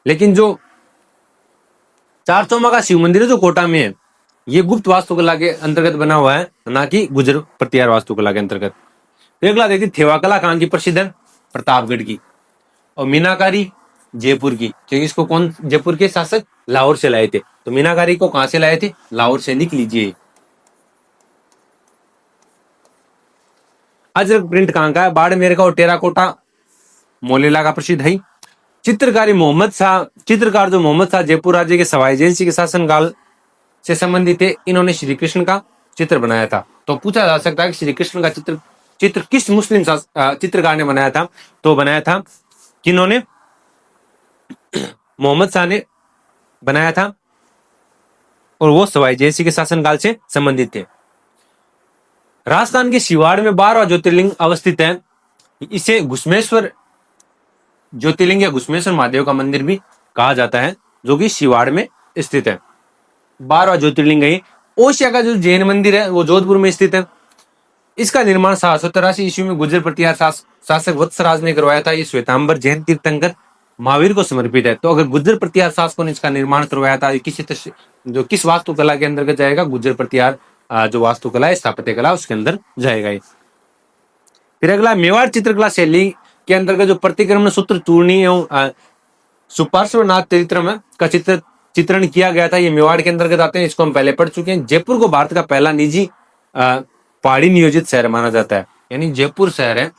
लेकिन जो चार चौमा का शिव मंदिर है जो कोटा में है, ये गुप्त वास्तुकला के अंतर्गत बना हुआ है, ना कि गुर्जर प्रतिहार वास्तुकला के अंतर्गत। अगला देखिए, थेवाकला कहाँ की प्रसिद्ध है? प्रतापगढ़ की। और मीनाकारी जयपुर की, क्योंकि इसको कौन जयपुर के शासक लाहौर से लाए थे। तो मीनाकारी को कहां से लाए थे? लाहौर से। लिख लीजिए। अजरक प्रिंट कहाँ का है? बाड़मेर का। और टेराकोटा मोलेला का प्रसिद्ध है। चित्रकारी मोहम्मद शाह, चित्रकार जो मोहम्मद शाह जयपुर राज्य के सवाई जय सिंह के शासनकाल से संबंधित थे। इन्होंने श्री कृष्ण का चित्र बनाया था। तो पूछा जा सकता है कि श्री कृष्ण का चित्र किस मुस्लिम चित्रकार ने बनाया था? तो बनाया था किन्होंने? मोहम्मद शाह ने बनाया था, और वो सवाई जय सिंह के शासनकाल से संबंधित थे। राजस्थान के शिवाड़ में 12वां ज्योतिर्लिंग अवस्थित है। इसे घुसमेश्वर ज्योतिर्लिंग या घुसमेश्वर महादेव का मंदिर भी कहा जाता है, जो कि शिवाड़ में स्थित है। 12वां ज्योतिर्लिंग है। ओशिया का जो जैन मंदिर है वो जोधपुर में स्थित है। इसका निर्माण 783 ईस्वी में गुर्जर प्रतिहार शासक वत्सराज ने करवाया था। ये श्वेतांबर जैन तीर्थंकर महावीर को समर्पित है। तो अगर गुर्जर प्रतिहार शासकों ने इसका निर्माण करवाया था, जो किस वास्तुकला के अंतर्गत जाएगा? गुर्जर प्रतिहार जो वास्तुकला है, स्थापत्य कला, उसके अंदर जाएगा। फिर अगला, मेवाड़ चित्रकला शैली के अंतर्गत जो प्रतिक्रमण सूत्र चूर्णी एवं सुपार्श्वनाथ चरित्र का चित्रण किया गया था, ये मेवाड़ के अंतर्गत आते हैं। इसको हम पहले पढ़ चुके हैं। जयपुर को भारत का पहला निजी पहाड़ी नियोजित शहर माना जाता है, यानी जयपुर शहर है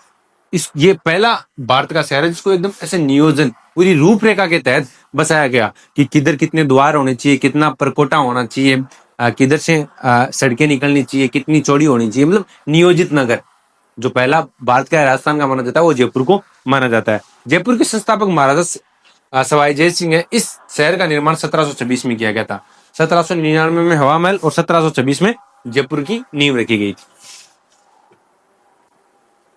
ये पहला भारत का शहर है जिसको एकदम ऐसे नियोजन पूरी रूपरेखा के तहत बसाया गया कि किधर कितने द्वार होने चाहिए, कितना परकोटा होना चाहिए, किधर से सड़कें निकलनी चाहिए, कितनी चौड़ी होनी चाहिए, मतलब नियोजित नगर। जो पहला भारत का राजस्थान का माना जाता है वो जयपुर को माना जाता है। जयपुर के संस्थापक महाराजा सवाई जय सिंह है। इस शहर का निर्माण 1726 में किया गया था। 1799 में हवा महल और 1726 में जयपुर की नींव रखी गई थी।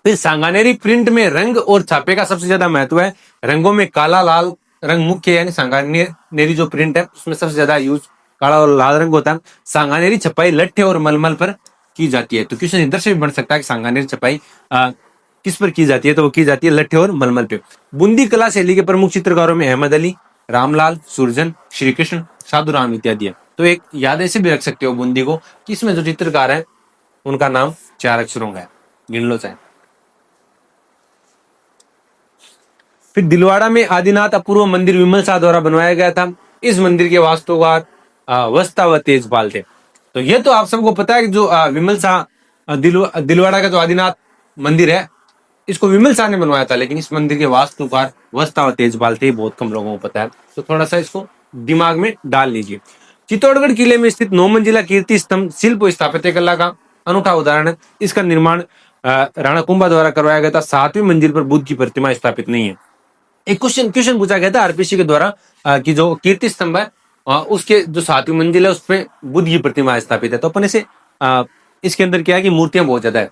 फिर सांगानेरी प्रिंट में रंग और छापे का सबसे ज्यादा महत्व है। रंगों में काला लाल रंग मुख्य, यानी सांगानेरी जो प्रिंट है उसमें सबसे ज्यादा यूज काला और लाल रंग होता है। सांगानेरी छपाई लट्ठे और मलमल पर की जाती है। तो क्वेश्चन इधर से भी बन सकता है कि सांगानेरी छपाई किस पर की जाती है? तो वो की जाती है लट्ठे और मलमल पे। बूंदी कला शैली के प्रमुख चित्रकारों में अहमद अली, रामलाल, सुरजन, श्री कृष्ण, साधुराम इत्यादि है। तो एक याद ऐसे भी रख सकते हो बूंदी को कि इसमें जो चित्रकार है उनका नाम 4 अक्षरों का है, गिन लो चाहे। फिर दिलवाड़ा में आदिनाथ अपूर्व मंदिर विमल शाह द्वारा बनवाया गया था। इस मंदिर के वास्तुकार वस्ता व तेजपाल थे। तो ये तो आप सबको पता है कि जो विमल शाह दिलवाड़ा का जो आदिनाथ मंदिर है इसको विमल शाह ने बनवाया था, लेकिन इस मंदिर के वास्तुकार वस्ता व तेजपाल थे, बहुत कम लोगों को पता है। तो थोड़ा सा इसको दिमाग में डाल लीजिए। चित्तौड़गढ़ किले में स्थित 9 मंजिला कीर्ति स्तंभ शिल्प स्थापत्य कला का अनूठा उदाहरण है। इसका निर्माण राणा कुंभा द्वारा करवाया गया था। 7वीं मंजिल पर बुद्ध की प्रतिमा स्थापित नहीं है। एक क्वेश्चन पूछा गया था आरपीसी के द्वारा कि जो कीर्ति स्तंभ है उसके जो 7वीं मंजिल है उसपे बुद्ध की प्रतिमा स्थापित है। तो अपन इसे इसके अंदर क्या है कि मूर्तियां बहुत ज्यादा है,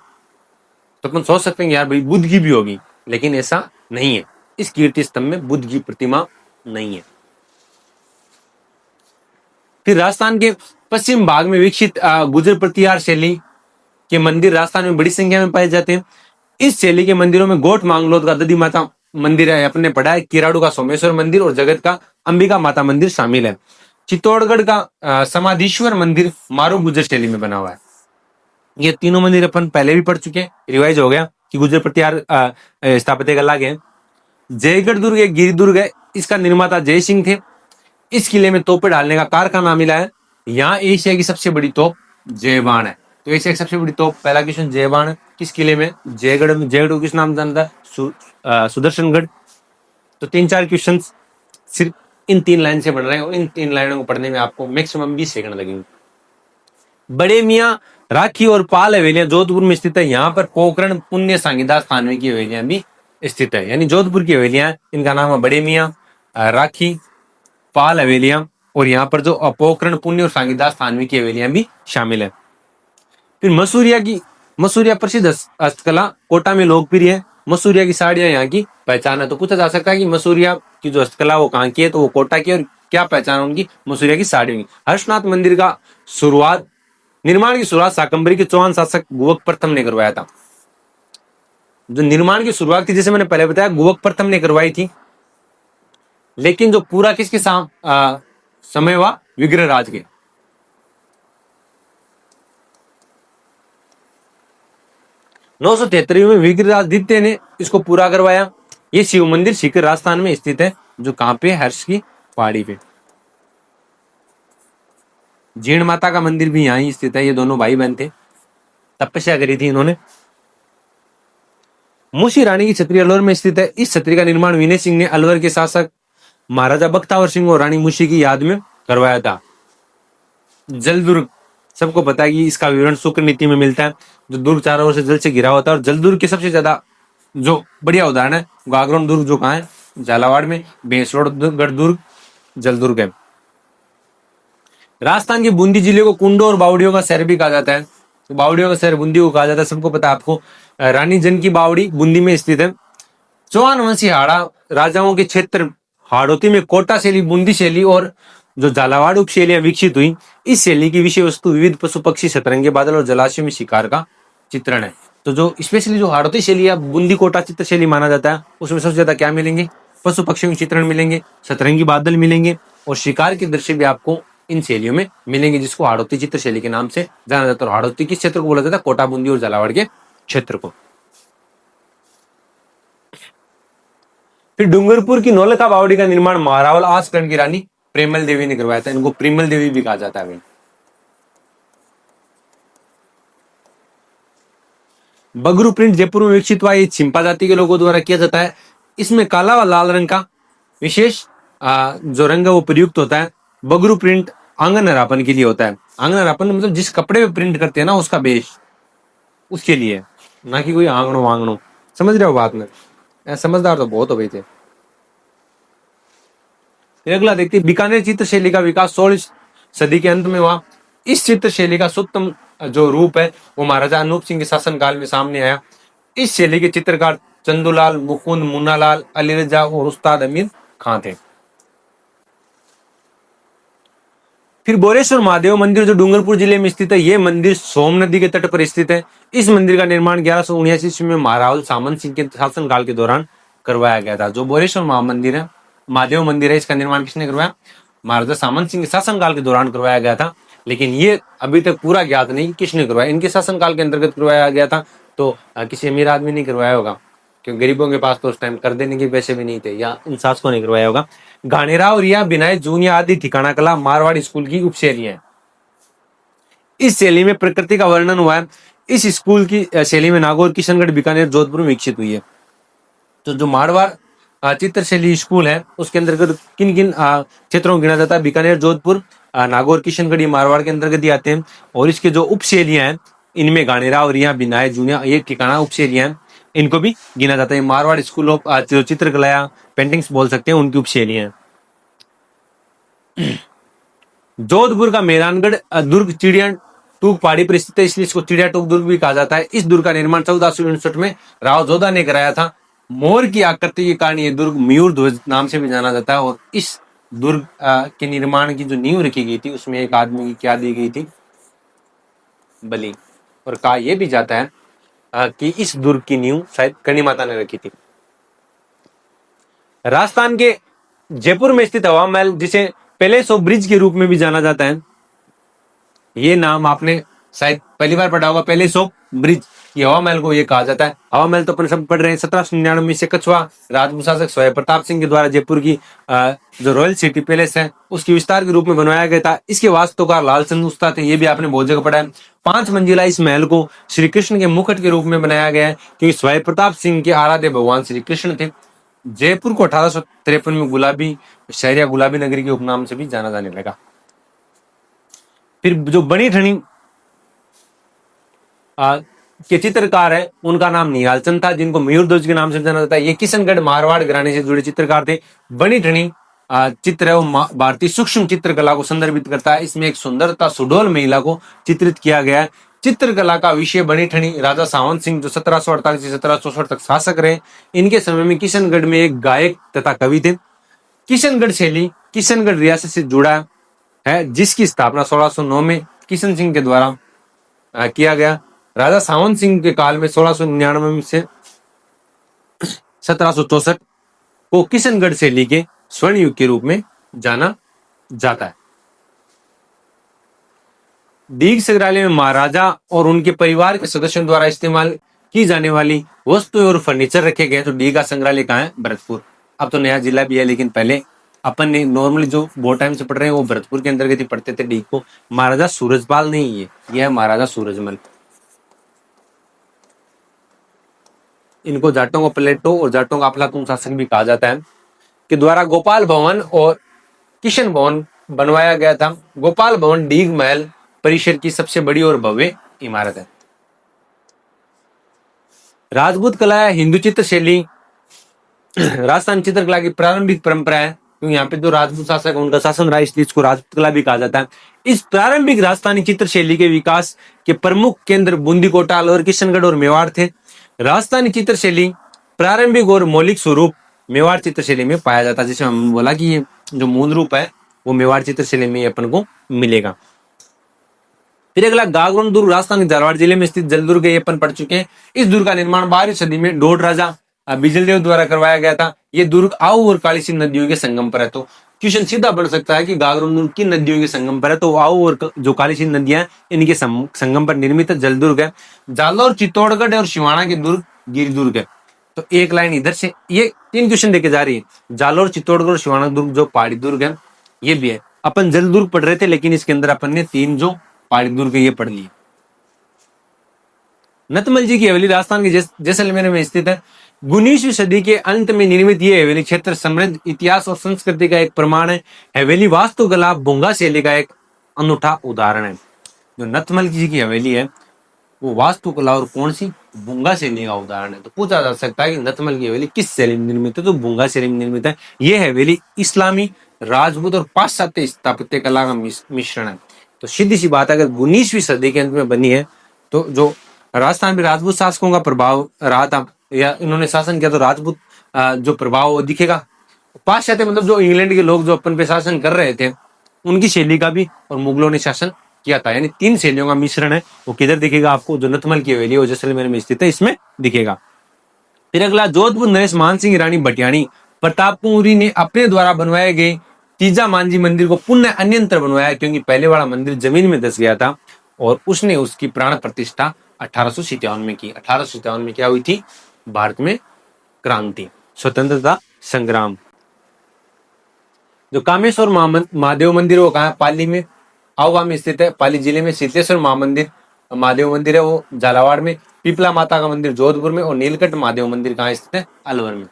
तो अपन सोच सकते हैं यार भाई बुद्ध की भी होगी, लेकिन ऐसा नहीं है। इस कीर्ति स्तंभ में बुद्ध की प्रतिमा नहीं है। फिर राजस्थान के पश्चिम भाग में विकसित गुर्जर प्रतिहार शैली के मंदिर राजस्थान में बड़ी संख्या में पाए जाते हैं। इस शैली के मंदिरों में गोट मांगलोद का दधी माता मंदिर है, अपने पढ़ा है। किराड़ू का सोमेश्वर मंदिर और जगत का अंबिका माता मंदिर शामिल है। चित्तौड़गढ़ का समाधीश्वर मंदिर मारू गुर्जर शैली में बना हुआ है। ये तीनों मंदिर अपन पहले भी पढ़ चुके हैं, रिवाइज हो गया कि गुर्जर प्रत्यार स्थापत्य कला के हैं। जयगढ़ दुर्ग एक गिरी दुर्ग है, इसका निर्माता जय सिंह थे। इस किले में तोपें डालने का कारखाना मिला है। यहाँ एशिया की सबसे बड़ी तोप जयबान है। तो एशिया की सबसे बड़ी तोप, पहला क्वेश्चन जयबान है, किस किले में? जयगढ़ में। जयगढ़ को किस नाम जानता है? सुदर्शनगढ़। तो 3-4 क्वेश्चन सिर्फ इन 3 लाइन से बन रहे हैं और इन 3 लाइनों को पढ़ने में आपको मैक्सिमम 20 सेकंड लगेंगे। बड़े मियाँ राखी और पाल हवेलियां जोधपुर में स्थित है। यहाँ पर पोखरण पुण्य सांगीदास थानवी की हवेलियां भी स्थित है। यानी जोधपुर की हवेलियां, इनका नाम है बड़े मियाँ, राखी, पाल हवेलियां, और यहाँ पर जो पोखरण पुण्य और सांगीदास थानवी की हवेलियां भी शामिल है। फिर मसूरिया प्रसिद्ध हस्तकला कोटा में लोकप्रिय है। मसूरिया की साड़ियां यहाँ की पहचान है। तो पूछा जा सकता है कि मसूरिया की जो हस्तकला वो कहाँ की है, तो वो कोटा की, और क्या पहचान है उनकी? मसूरिया की साड़ियों की। हर्षनाथ मंदिर का निर्माण की शुरुआत शाकंभरी के चौहान शासक गुवक प्रथम ने करवाया था। जो निर्माण की शुरुआत थी, जैसे मैंने पहले बताया, गुवक प्रथम ने करवाई थी, लेकिन जो पूरा किसके समय हुआ? विग्रह राज के। 973 में विग्रहराज ने इसको पूरा करवाया। ये शिव मंदिर सीकर राजस्थान में स्थित है, जो कहां पे? हर्ष की पहाड़ी पे। जीण माता का मंदिर भी यहीं स्थित है। ये दोनों भाई बहन थे, तपस्या करी थी इन्होंने। मूसी रानी की छतरी अलवर में स्थित है। इस छतरी का निर्माण विनय सिंह ने अलवर के शासक महाराजा बख्तावर सिंह और रानी मूसी की याद में करवाया था। जल दुर्ग, सबको पता है कि इसका विवरण शुक्र नीति में मिलता है। जो दुर्ग चारों ओर से जल से घिरा होता है, और जल दुर्ग के सबसे ज्यादा जो बढ़िया उदाहरण है, गागरोन दुर्ग जो कहाँ है? झालावाड़ में। भैंसगढ़ दुर्ग जल दुर्ग है। राजस्थान के बूंदी जिले को कुंडो और बावड़ियों का शहर भी कहा जाता है। तो बावड़ियों का शहर बूंदी को कहा जाता है, सबको पता है आपको। रानी जन की बावड़ी बूंदी में स्थित है। चौहान वंशी हाड़ा राजाओं के क्षेत्र हाड़ौती में कोटा शैली, बूंदी शैली और जो झालावाड़ उप शैलियां विकसित हुई। इस शैली की विषय वस्तु विविध पशु पक्षी, सतरंगे बादल और जलाशयों में शिकार का चित्रण है। तो जो स्पेशली जो हाड़ौती शैली या बूंदी कोटा चित्र शैली माना जाता है, उसमें सबसे ज्यादा क्या मिलेंगे? पशु पक्षियों के चित्रण मिलेंगे, सतरंगी बादल मिलेंगे, और शिकार के दृश्य भी आपको इन शैलियों में मिलेंगे, जिसको हाड़ौती चित्र शैली के नाम से जाना जाता है। हाड़ौती किस क्षेत्र को बोला जाता है? कोटा, बूंदी और झालावाड़ के क्षेत्र को। फिर डूंगरपुर की नौलखा बावड़ी का निर्माण महारावल आसकरण की रानी प्रेमल देवी ने करवाया था। इनको प्रेमल देवी भी कहा जाता है। बगरू प्रिंट जयपुर में विकसित हुआ। ये छिंपा जाति के लोगों द्वारा किया जाता है। इसमें काला व लाल रंग का विशेष जो रंग है वो प्रयुक्त होता है। बगरू प्रिंट आंगन हरापन के लिए होता है। आंगन हरापन मतलब जिस कपड़े पे प्रिंट करते हैं ना, उसका बेस, उसके लिए, ना कि कोई आंगनों वांगनों। समझ रहे हो बात में? समझदार तो बहुत हो गए थे। अगला देखते हैं, बीकानेर चित्र शैली का विकास 16वीं सदी के अंत में हुआ। इस चित्र शैली का सुत्तम जो रूप है वो महाराजा अनूप सिंह के शासनकाल में सामने आया। इस शैली के चित्रकार चंदूलाल, मुकुंद, मुन्नालाल, अली रजा और उस्ताद अमीर खां थे। फिर बोरेश्वर महादेव मंदिर जो डूंगरपुर जिले में स्थित है, ये मंदिर सोम नदी के तट पर स्थित है। इस मंदिर का निर्माण 1179 ईस्वी में महारावल सामंत सिंह के शासनकाल के दौरान करवाया गया था। जो बोरेश्वर महादेव मंदिर है, इसका निर्माण किसने करवाया? महाराजा सामंत सिंह के शासनकाल के दौरान करवाया गया था। लेकिन ये अभी तक पूरा ज्ञात नहीं किसने करवाया। इनके शासनकाल के अंतर्गत करवाया गया था, तो किसी अमीर आदमी ने करवाया होगा, क्योंकि गरीबों के पास तो उस टाइम कर देने के पैसे भी नहीं थे, या इन शासकों ने करवाया होगा। घानेरा और या बिनाई जूनिया आदि ठिकाना कला मारवाड़ स्कूल की उपशैली है। इस शैली में प्रकृति का वर्णन हुआ है। इस स्कूल की शैली में नागौर, किशनगढ़, बीकानेर, जोधपुर में विकसित हुई है। तो जो मारवाड़ चित्र शैली स्कूल है, उसके अंतर्गत किन किन क्षेत्रों को गिना जाता है? बीकानेर, जोधपुर, नागौर, किशनगढ़, ये मारवाड़ के अंतर्गत ही आते हैं। और इसके जो उपशैलियां हैं, इनमें घानेरा और या बिनाई जूनिया, ये ठिकाना उपशैलियां हैं, इनको भी गिना जाता है। मारवाड़ स्कूल ऑफ जो चित्रकला या पेंटिंग्स बोल सकते हैं, उनकी उपशैलियां हैं। जोधपुर का मेहरानगढ़ दुर्ग चिड़िया टूक पहाड़ी पर स्थित है, इसलिए इसको चिड़िया टूक दुर्ग भी कहा जाता है। इस दुर्ग का निर्माण 1469 में राव जोधा ने कराया था। मोर की आकृति के कारण ये दुर्ग मयूर ध्वज नाम से भी जाना जाता है। और इस दुर्ग के निर्माण की जो नींव रखी गई थी, उसमें एक आदमी की क्या दी गई थी? बलि। और कहा यह भी जाता है कि इस दुर्ग की नींव शायद करणी माता ने रखी थी। राजस्थान के जयपुर में स्थित हवा महल, जिसे पैलेस ऑफ ब्रिज के रूप में भी जाना जाता है, ये नाम आपने शायद पहली बार पढ़ा होगा, पैलेस ऑफ ब्रिज। ये हवा महल को ये कहा जाता है। हवा महल तो अपन सब पढ़ रहे हैं। 1799 से कछवा राजपूत शासक स्वयं प्रताप सिंह के द्वारा जयपुर की जो रॉयल सिटी पैलेस है उसके विस्तार के रूप में बनवाया गया था। इसके वास्तुकार लालचंद उस्ताद थे, ये भी आपने बहुत जगह पढ़ा है। 5 मंजिला इस महल को श्री कृष्ण के मुकुट के रूप में बनाया गया है, क्योंकि स्वयं प्रताप सिंह के आराध्य भगवान श्री कृष्ण थे। जयपुर को 1853 में गुलाबी शहर या गुलाबी नगरी के उपनाम से भी जाना जाने लगा। फिर जो बनी ठनी के चित्रकार है उनका नाम निहालचंद था, जिनको मयूर ध्वज के नाम से जाना जाता है। ये किशनगढ़ मारवाड़ घराने से जुड़े चित्रकार थे। बनी ठनी चित्र है वो भारतीय सूक्ष्म चित्रकला को संदर्भित करता है। इसमें एक सुंदरता सुडौल महिला को चित्रित किया गया है। चित्रकला का विषय बनी ठनी राजा सावंत सिंह जो 1748 से 1764 तक शासक रहे। इनके समय में किशनगढ़ में एक गायक तथा कवि थे। किशनगढ़ शैली किशनगढ़ रियासत से जुड़ा है, जिसकी स्थापना 1609 में किशन सिंह के द्वारा किया गया। राजा सावंत सिंह के काल में 1699 से 1764 को किशनगढ़ शैली के स्वर्ण युग के रूप में जाना जाता है। दीघ संग्रहालय में महाराजा और उनके परिवार के सदस्यों द्वारा इस्तेमाल की जाने वाली वस्तुएं और फर्नीचर रखे गए। तो दीघा संग्रहालय कहाँ है? भरतपुर। अब तो नया जिला भी है, लेकिन पहले अपन ने नॉर्मली जो बहुत टाइम से पढ़ रहे हैं वो भरतपुर के अंतर्गत ही पढ़ते थे डीग को। महाराजा सूरजपाल नहीं है, यह है महाराजा सूरजमल। इनको जाटों का प्लेटो और जाटों का अफलातून शासक भी कहा जाता है, के द्वारा गोपाल भवन और किशन भवन बनवाया गया था। गोपाल भवन डीग महल परिसर की सबसे बड़ी और भव्य इमारत है। राजपूत कला है हिंदू चित्र शैली राजस्थान चित्रकला की प्रारंभिक परंपरा है, क्योंकि यहाँ पे जो राजपूत शासक है उनका शासन रहा, इसलिए इसको राजपूत कला भी कहा जाता है। इस प्रारंभिक राजस्थानी चित्र शैली के विकास के प्रमुख केंद्र बूंदी कोटाल और किशनगढ़ और मेवाड़ थे। राजस्थानी चित्र शैली प्रारंभिक और मौलिक स्वरूप मेवाड़ चित्र शैली में पाया जाता है। जैसे हम बोला कि ये जो मूल रूप है वो मेवाड़ चित्र शैली में अपन को मिलेगा। फिर अगला गागरोन दुर्ग राजस्थान के झालावाड़ जिले में स्थित जल दुर्ग, ये अपन पढ़ चुके हैं। इस दुर्ग का निर्माण 12वीं सदी में डोड राजा बिजलदेव द्वारा करवाया गया था। ये दुर्ग आऊ और काली सिंध नदियों के संगम पर है। तो क्वेश्चन सीधा बन सकता है कि गागरोन दुर्ग किन नदियों के संगम पर है? तो आऊ और जो काली सिंध नदियां इनके संगम पर निर्मित जल दुर्ग है। जालौर, चित्तौड़गढ़ और सिवाना के दुर्ग गिर दुर्ग है। तो एक लाइन इधर से, ये 3 क्वेश्चन देके जा रही है। जालौर, चित्तौड़गढ़ और सिवाना दुर्ग जो पहाड़ी दुर्ग है ये भी है। अपन जल दुर्ग पढ़ रहे थे, लेकिन इसके अंदर अपन ने 3 जो पहाड़ी दुर्ग ये पढ़ लिए। नतमल जी की हवेली राजस्थान के जैसलमेर में स्थित है। 19वीं सदी के अंत में निर्मित यह हवेली क्षेत्र समृद्ध इतिहास और संस्कृति का एक प्रमाण है। हवेली वास्तुकला भुंगा शैली का एक अनूठा उदाहरण है। जो नतमल जी की हवेली है वो वास्तुकला और कौन सी? भुंगा शैली का उदाहरण है। तो पूछा जा सकता है कि नतमल की हवेली किस शैली में निर्मित है? तो भुंगा शैली में निर्मित है। यह हवेली इस्लामी, राजपूत और पाश्चात्य स्थापत्य कला का मिश्रण है। तो सीधी सी बात है, अगर 19वीं सदी के अंत में बनी है तो जो राजस्थान में राजपूत शासकों का प्रभाव रहा था या इन्होंने शासन किया, तो राजपूत जो प्रभाव वो दिखेगा। पाश्चात्य मतलब जो इंग्लैंड के लोग जो अपन पे शासन कर रहे थे उनकी शैली का भी, और मुगलों ने शासन किया था। यानी 3 शैलियों का मिश्रण है। वो किधर दिखेगा आपको? जो नतमल की हवेली है जैसलमेर में स्थित है, इसमें दिखेगा। फिर अगला, जोधपुर नरेश मान सिंह रानी भटियाणी प्रतापपुरी ने अपने द्वारा बनवाए गए तीजा मांझी मंदिर को पुनः अन्यंत्र बनवाया, क्योंकि पहले वाला मंदिर जमीन में धस गया था और उसने उसकी प्राण प्रतिष्ठा 1857 में की। 1857 में क्या हुई थी? भारत में क्रांति, स्वतंत्रता संग्राम। जो कामेश्वर महादेव मंदिर वो कहाँ है? पाली में आउवा में स्थित है। पाली जिले में शीतलेश्वर महादेव मंदिर है वो झालावाड़ में। पीपला माता का मंदिर जोधपुर में, और नीलकंठ महादेव मंदिर कहाँ स्थित है? अलवर में।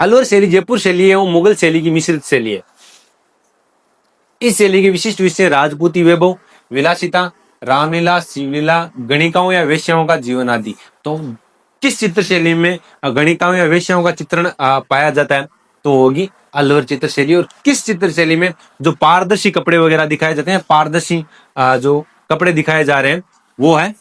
अलवर शैली जयपुर शैली है, वो मुगल शैली की मिश्रित शैली है। इस शैली के विशिष्ट विषय राजपूती वैभव, विलासिता, रामलीला, शिवलीला, गणिकाओं या वेश्याओं का जीवन आदि। तो किस चित्र शैली में गणिकाओं या वेश्याओं का चित्रण पाया जाता है? तो होगी अलवर चित्र शैली। और किस चित्र शैली में जो पारदर्शी कपड़े वगैरह दिखाए जाते हैं, पारदर्शी जो कपड़े दिखाए जा रहे हैं वो है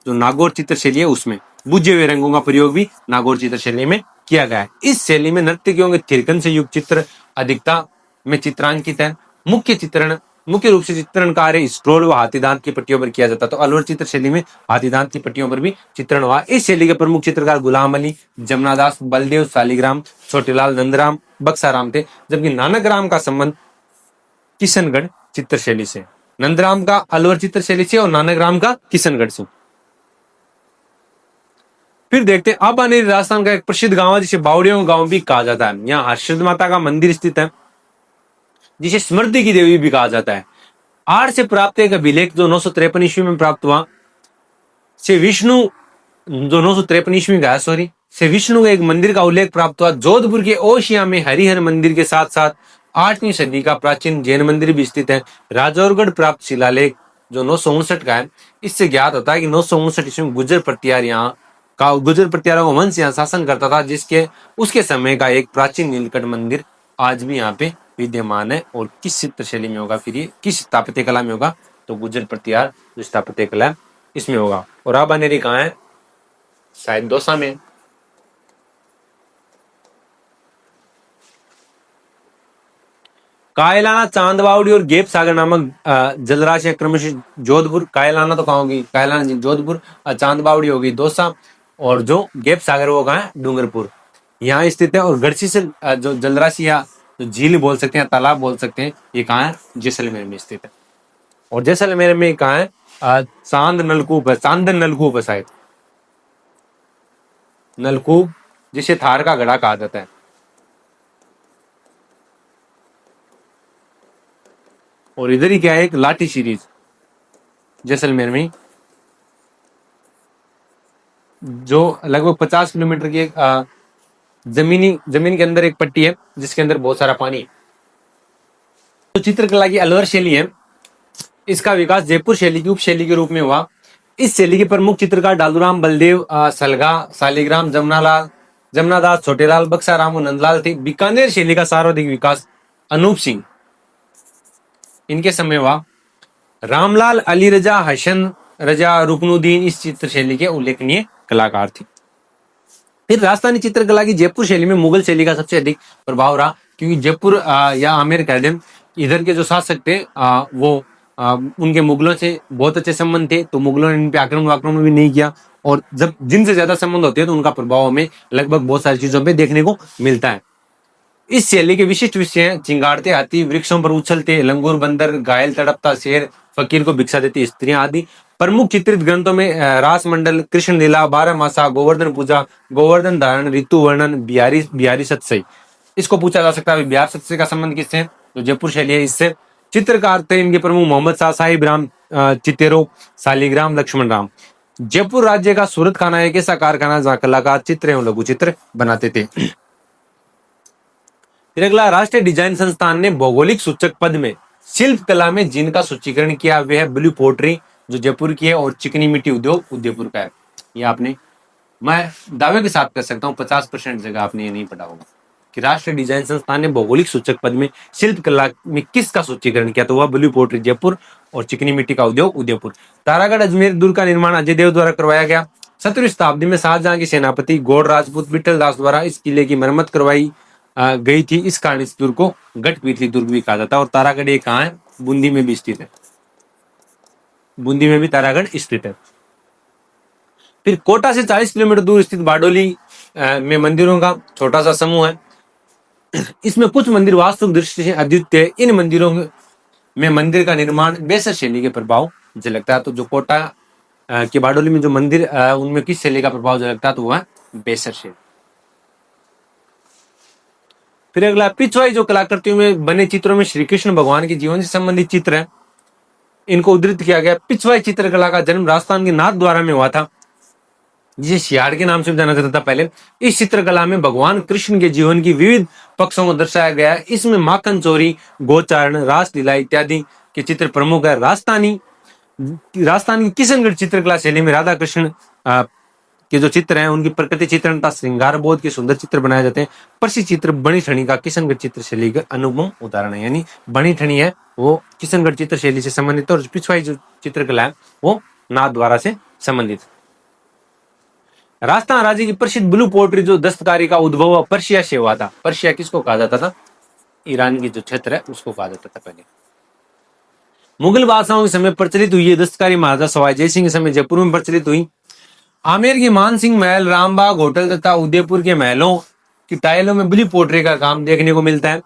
जो नागौर चित्र शैली है, उसमें बुझे हुए रंगों का प्रयोग भी नागौर चित्र शैली में किया गया है। इस शैली में नर्तकियों के थिरकन से युक्त चित्र अधिकता में चित्रांकित है। मुख्य चित्रण मुख्य रूप से चित्रण कार्य स्क्रोल व हाथी दांत की पट्टियों पर किया जाता। तो अलवर चित्र शैली में हाथी दांत की पट्टियों पर भी चित्रण हुआ। इस शैली के प्रमुख चित्रकार गुलाम अली, जमनादास, बलदेव, शालिग्राम, छोटेलाल, नंदराम, बक्साराम थे। जबकि नानक राम का संबंध किशनगढ़ चित्र शैली से, नंदराम का अलवर चित्र शैली से और नानक राम का किशनगढ़ से। फिर देखते हैं अब आने राजस्थान का एक प्रसिद्ध गांव है जिसे बावड़ियों गांव भी कहा जाता है। यहाँ हर्षद माता का मंदिर स्थित है जिसे स्मृति की देवी भी कहा जाता है। आर से प्राप्त एक अभिलेख जो 953 ईस्वी में प्राप्त हुआ से विष्णु जो 953 ईस्वी का सॉरी से विष्णु के एक मंदिर का उल्लेख प्राप्त हुआ। जोधपुर के ओशिया में हरिहर मंदिर के साथ साथ 8वीं सदी का प्राचीन जैन मंदिर भी स्थित है। राजौरगढ़ प्राप्त शिलालेख जो 959 का है, इससे ज्ञात होता है कि 959 ईस्वी में गुर्जर प्रतिहारों का वंश यहाँ शासन करता था, जिसके उसके समय का एक प्राचीन नीलकंठ मंदिर आज भी यहाँ पे विद्यमान है। और किस चित्र शैली में होगा, फिर ये किस स्थापत्य कला में होगा, तो गुर्जर प्रतिहार जो स्थापत्य कला है इसमें होगा। और अब अनेरी कहाँ है, शायद दौसा में। कायलाना, चांदबावड़ी और गेप सागर नामक जलराशि क्रमशः जोधपुर, कायलाना तो कहाँ होगी, कायलाना जोधपुर, चांदबावड़ी होगी दौसा, और जो गेप सागर वो कहाँ है, डूंगरपुर यहाँ स्थित है। और गढ़सी से जो जलराशि या जो झील बोल सकते हैं, तालाब बोल सकते हैं, ये कहाँ है, जैसलमेर में स्थित है। और जैसलमेर में कहाँ है, चांद नलकूप है, चांदन नलकूप है शायद, नलकूप जिसे थार का घड़ा कहा जाता है। और इधर ही क्या है, एक लाठी सीरीज जैसलमेर में, जो लगभग 50 किलोमीटर की एक जमीन के अंदर एक पट्टी है जिसके अंदर बहुत सारा पानी है। तो चित्रकला की अलवर शैली है, इसका विकास जयपुर शैली की उप शैली के रूप में हुआ। इस शैली के प्रमुख चित्रकार डालूराम, बलदेव, सलगा, शालिग्राम, जमनादास, छोटेलाल, बक्साराम और नंदलाल थे। बीकानेर शैली का सर्वाधिक विकास अनूप सिंह इनके समय हुआ। रामलाल, अली रजा, हसन रजा, रुकनुद्दीन इस चित्र शैली के उल्लेखनीय कलाकार थे। फिर राजस्थानी चित्रकला की जयपुर शैली में मुगल शैली का सबसे अधिक प्रभाव रहा, क्योंकि जयपुर या आमेर कह दें, इधर के जो शासक थे वो उनके मुगलों से बहुत अच्छे संबंध थे, तो मुगलों ने इन पे आक्रमण भी नहीं किया। और जब जिनसे ज्यादा संबंध होते हैं तो उनका प्रभाव हमें लगभग बहुत सारी चीजों पे देखने को मिलता है। इस शैली के विशिष्ट विषय हैं चिंगाड़ते हाथी, वृक्षों पर उछलते लंगूर बंदर, घायल तड़पता शेर, फकीर को भिक्षा देती स्त्रियां आदि। प्रमुख चित्रित ग्रंथों में रास मंडल, कृष्ण लीला, 12 मासा, गोवर्धन पूजा, गोवर्धन धारण, ऋतु वर्णन, बिहारी सत्सई। इसको पूछा जा सकता है बिहार सत्सई का संबंध किससे है, तो जयपुर शैली है इससे। चित्रकार थे इनके प्रमुख मोहम्मद शाह, साहिब राम चितेरो, शालिग्राम, लक्ष्मण राम। जयपुर राज्य का सूरत खाना एक ऐसा कारखाना जहाँ कलाकार चित्र एवं लघु चित्र बनाते थे। फिर अगला, राष्ट्रीय डिजाइन संस्थान ने भौगोलिक सूचक पद में शिल्प कला में जिनका सूचीकरण किया वे है ब्लू पोट्री जो जयपुर की है, और चिकनी मिट्टी उद्योग उदयपुर का है। ये आपने, मैं दावे के साथ कर सकता हूँ 50% जगह आपने ये नहीं पढ़ा होगा कि राष्ट्रीय डिजाइन संस्थान ने भौगोलिक सूचक पद में शिल्प कला में किसका सूचीकरण किया, तो वह ब्लू पोट्री जयपुर और चिकनी मिट्टी का उद्योग उदयपुर। तारागढ़ अजमेर दुर्ग का निर्माण अजय देव द्वारा करवाया गया। 17वीं शताब्दी में शाहजहां के सेनापति गौड़ राजपूत विठल दास द्वारा इस किले की मरम्मत करवाई गई थी। इस कारण इस दुर्ग को गढ़पीतली दुर्ग भी कहा जाता है। और तारागढ़ ये कहाँ है, बूंदी में भी स्थित है, बूंदी में भी तारागढ़ स्थित है। फिर कोटा से 40 किलोमीटर दूर स्थित बारडोली में मंदिरों का छोटा सा समूह है। इसमें कुछ मंदिर वास्तुक दृष्टि से अद्वितीय है। इन मंदिरों में मंदिर का निर्माण बेसर शैली के प्रभाव झलकता है। तो जो कोटा के बारडोली में जो मंदिर उनमें किस शैली का प्रभाव झलकता है, तो वह बेसर शैली। फिर अगला, पिछवाई जो कलाकृतियों में बने चित्रों में श्री कृष्ण भगवान के जीवन से संबंधित चित्र है, इनको उद्धृत किया गया। पिछवाई चित्रकला का जन्म राजस्थान के नाथ द्वारा में हुआ था, जिसे सियाड़ के नाम से जाना जाता था पहले। इस चित्रकला में भगवान कृष्ण के जीवन की विविध पक्षों को दर्शाया गया है। इसमें माखन चोरी, गोचारण, रासलीला इत्यादि के चित्र प्रमुख है। राजस्थानी की किशनगढ़ चित्रकला शैली में राधा कृष्ण के जो चित्र हैं उनकी प्रकृति चित्रण तथा श्रृंगार बोध के सुंदर चित्र बनाए जाते हैं। प्रसिद्ध चित्र बनी ठनी का किशनगढ़ चित्र शैली का अनुपम उदाहरण है। यानी बनी ठनी है वो किशनगढ़ चित्र शैली से संबंधित है, और पिछवाई जो चित्रकला है वो नाथ द्वारा से संबंधित। राजस्थान राज्य की प्रसिद्ध ब्लू पोट्री जो दस्तकारी का उद्भव पर्शिया से हुआ था। पर्शिया किसको कहा जाता था, ईरान की जो क्षेत्र है उसको कहा जाता था पहले। मुगल बादशाहों के समय प्रचलित हुई है, दस्तकारी महाराजा सवाई जय सिंह के समय जयपुर में प्रचलित हुई। आमेर की मानसिंह महल, रामबाग होटल तथा उदयपुर के महलों की टाइलों में ब्लू पोट्री का काम देखने को मिलता है।